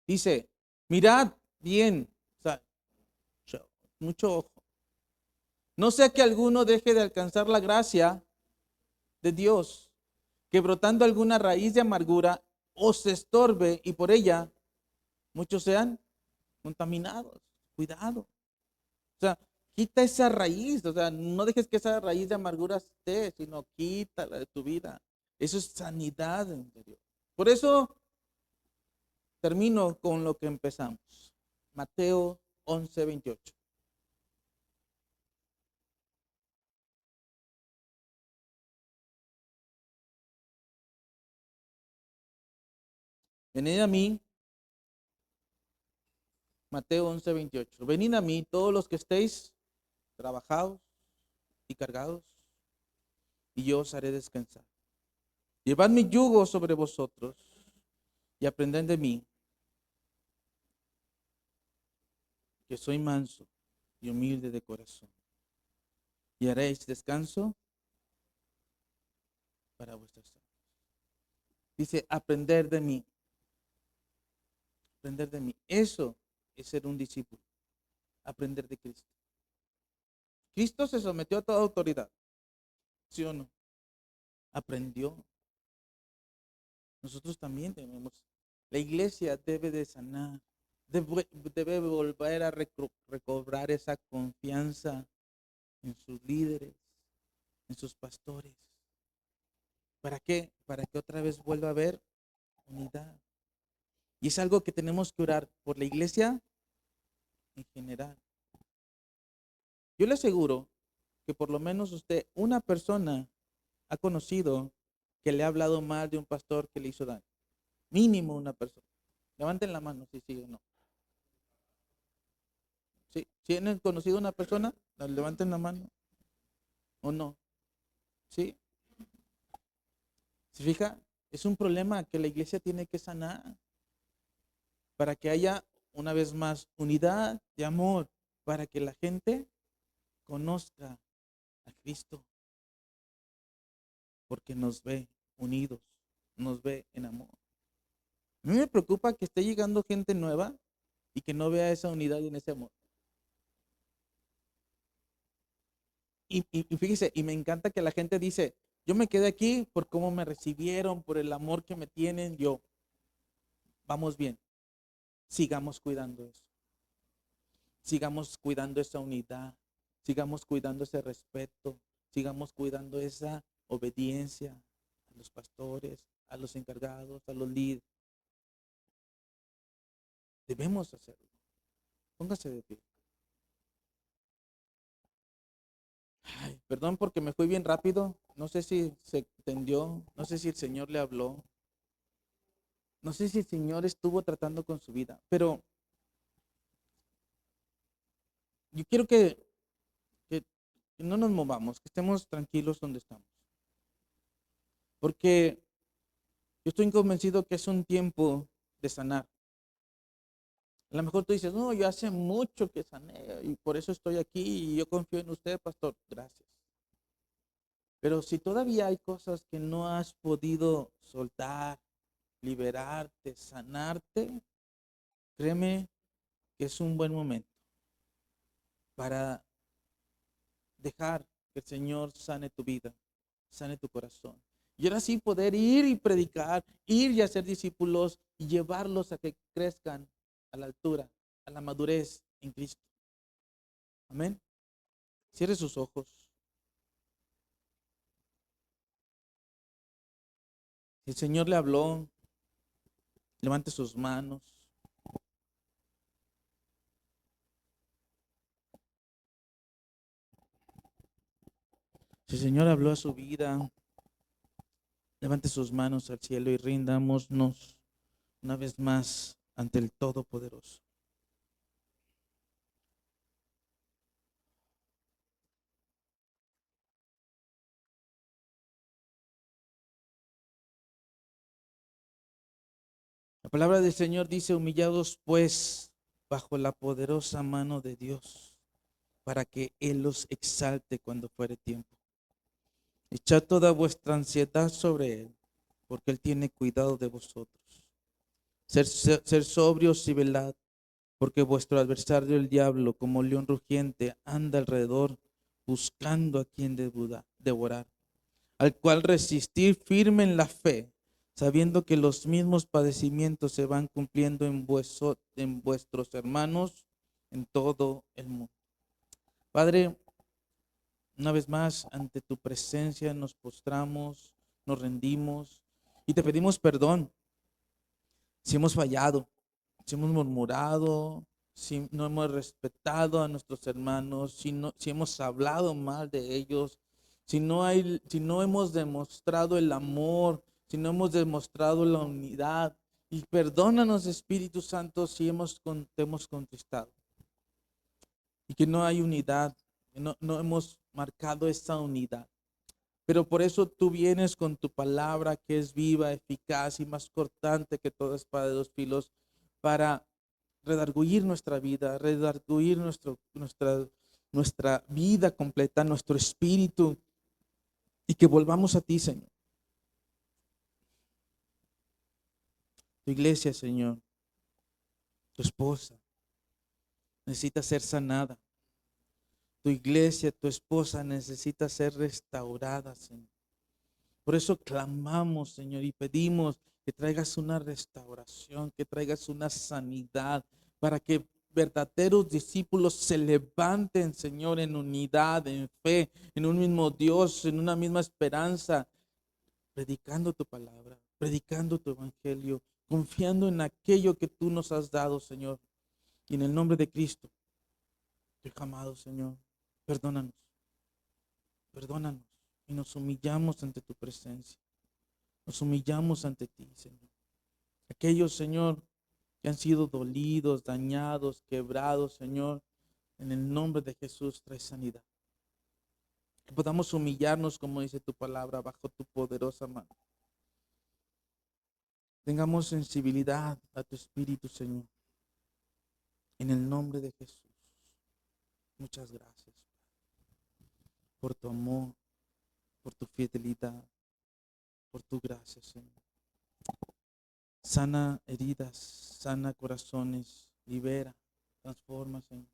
dice, mirad bien, o sea, mucho ojo. No sea que alguno deje de alcanzar la gracia de Dios, que brotando alguna raíz de amargura os estorbe y por ella muchos sean contaminados. Cuidado. O sea, quita esa raíz, o sea, no dejes que esa raíz de amargura esté, sino quítala de tu vida. Eso es sanidad interior. Por eso termino con lo que empezamos. Mateo 11:28. Venid a mí, Mateo 11:28. Venid a mí todos los que estéis trabajados y cargados, y yo os haré descansar. Llevad mi yugo sobre vosotros y aprended de mí, que soy manso y humilde de corazón, y haréis descanso para vuestras almas. Dice, aprender de mí, aprender de mí. Eso es ser un discípulo, aprender de Cristo. Cristo se sometió a toda autoridad, ¿sí o no? Aprendió. Nosotros también tenemos. La iglesia debe de sanar, debe volver a recobrar esa confianza en sus líderes, en sus pastores. ¿Para qué? Para que otra vez vuelva a haber unidad. Y es algo que tenemos que orar por la iglesia en general. Yo le aseguro que por lo menos usted, una persona, ha conocido que le ha hablado mal de un pastor que le hizo daño. Mínimo una persona. Levanten la mano si sí o no. ¿Sí? ¿Tienen conocido una persona? Levanten la mano. ¿O no? ¿Sí? ¿Se fija? Es un problema que la iglesia tiene que sanar para que haya una vez más unidad y amor, para que la gente conozca a Cristo, porque nos ve unidos, nos ve en amor. A mí me preocupa que esté llegando gente nueva y que no vea esa unidad y en ese amor. Y fíjese, y me encanta que la gente dice, yo me quedé aquí por cómo me recibieron, por el amor que me tienen, yo, vamos bien, sigamos cuidando eso, sigamos cuidando esa unidad, sigamos cuidando ese respeto, sigamos cuidando esa obediencia a los pastores, a los encargados, a los líderes. Debemos hacerlo. Póngase de pie. Ay, perdón porque me fui bien rápido. No sé si se entendió. No sé si el Señor le habló. No sé si el Señor estuvo tratando con su vida. Pero yo quiero que no nos movamos, que estemos tranquilos donde estamos. Porque yo estoy convencido que es un tiempo de sanar. A lo mejor tú dices, no, yo hace mucho que sané y por eso estoy aquí y yo confío en usted, pastor. Gracias. Pero si todavía hay cosas que no has podido soltar, liberarte, sanarte, créeme que es un buen momento para dejar que el Señor sane tu vida, sane tu corazón. Y ahora sí poder ir y predicar, ir y hacer discípulos y llevarlos a que crezcan a la altura, a la madurez en Cristo. Amén. Cierre sus ojos. Si el Señor le habló, levante sus manos. Si el Señor habló a su vida, levante sus manos al cielo y rindámonos una vez más ante el Todopoderoso. La palabra del Señor dice, humillados pues bajo la poderosa mano de Dios, para que Él los exalte cuando fuere tiempo. Echad toda vuestra ansiedad sobre Él, porque Él tiene cuidado de vosotros. Ser sobrios y velad, porque vuestro adversario el diablo, como león rugiente, anda alrededor buscando a quien devorar, al cual resistir firme en la fe, sabiendo que los mismos padecimientos se van cumpliendo en vuestros hermanos en todo el mundo. Padre, una vez más, ante tu presencia nos postramos, nos rendimos y te pedimos perdón si hemos fallado, si hemos murmurado, si no hemos respetado a nuestros hermanos, si hemos hablado mal de ellos, si no hemos demostrado el amor, si no hemos demostrado la unidad. Y perdónanos, Espíritu Santo, si te hemos contristado y que no hay unidad, que no hemos marcado esa unidad. Pero por eso tú vienes con tu palabra que es viva, eficaz y más cortante que toda espada de dos filos para redarguir nuestra vida, redarguir nuestra vida completa, nuestro espíritu y que volvamos a ti, Señor. Tu iglesia, Señor, tu esposa, necesita ser sanada. Tu iglesia, tu esposa necesita ser restaurada, Señor. Por eso clamamos, Señor, y pedimos que traigas una restauración, que traigas una sanidad, para que verdaderos discípulos se levanten, Señor, en unidad, en fe, en un mismo Dios, en una misma esperanza, predicando tu palabra, predicando tu evangelio, confiando en aquello que tú nos has dado, Señor. Y en el nombre de Cristo, Dios amado, Señor, perdónanos, perdónanos. Y nos humillamos ante tu presencia. Nos humillamos ante ti, Señor. Aquellos, Señor, que han sido dolidos, dañados, quebrados, Señor, en el nombre de Jesús trae sanidad. Que podamos humillarnos, como dice tu palabra, bajo tu poderosa mano. Tengamos sensibilidad a tu Espíritu, Señor. En el nombre de Jesús. Muchas gracias por tu amor, por tu fidelidad, por tu gracia, Señor. Sana heridas, sana corazones, libera, transforma, Señor,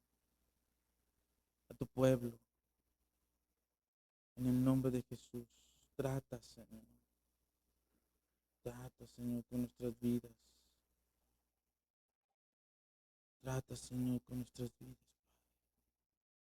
a tu pueblo. En el nombre de Jesús, trata, Señor. Trata, Señor, con nuestras vidas. Trata, Señor, con nuestras vidas.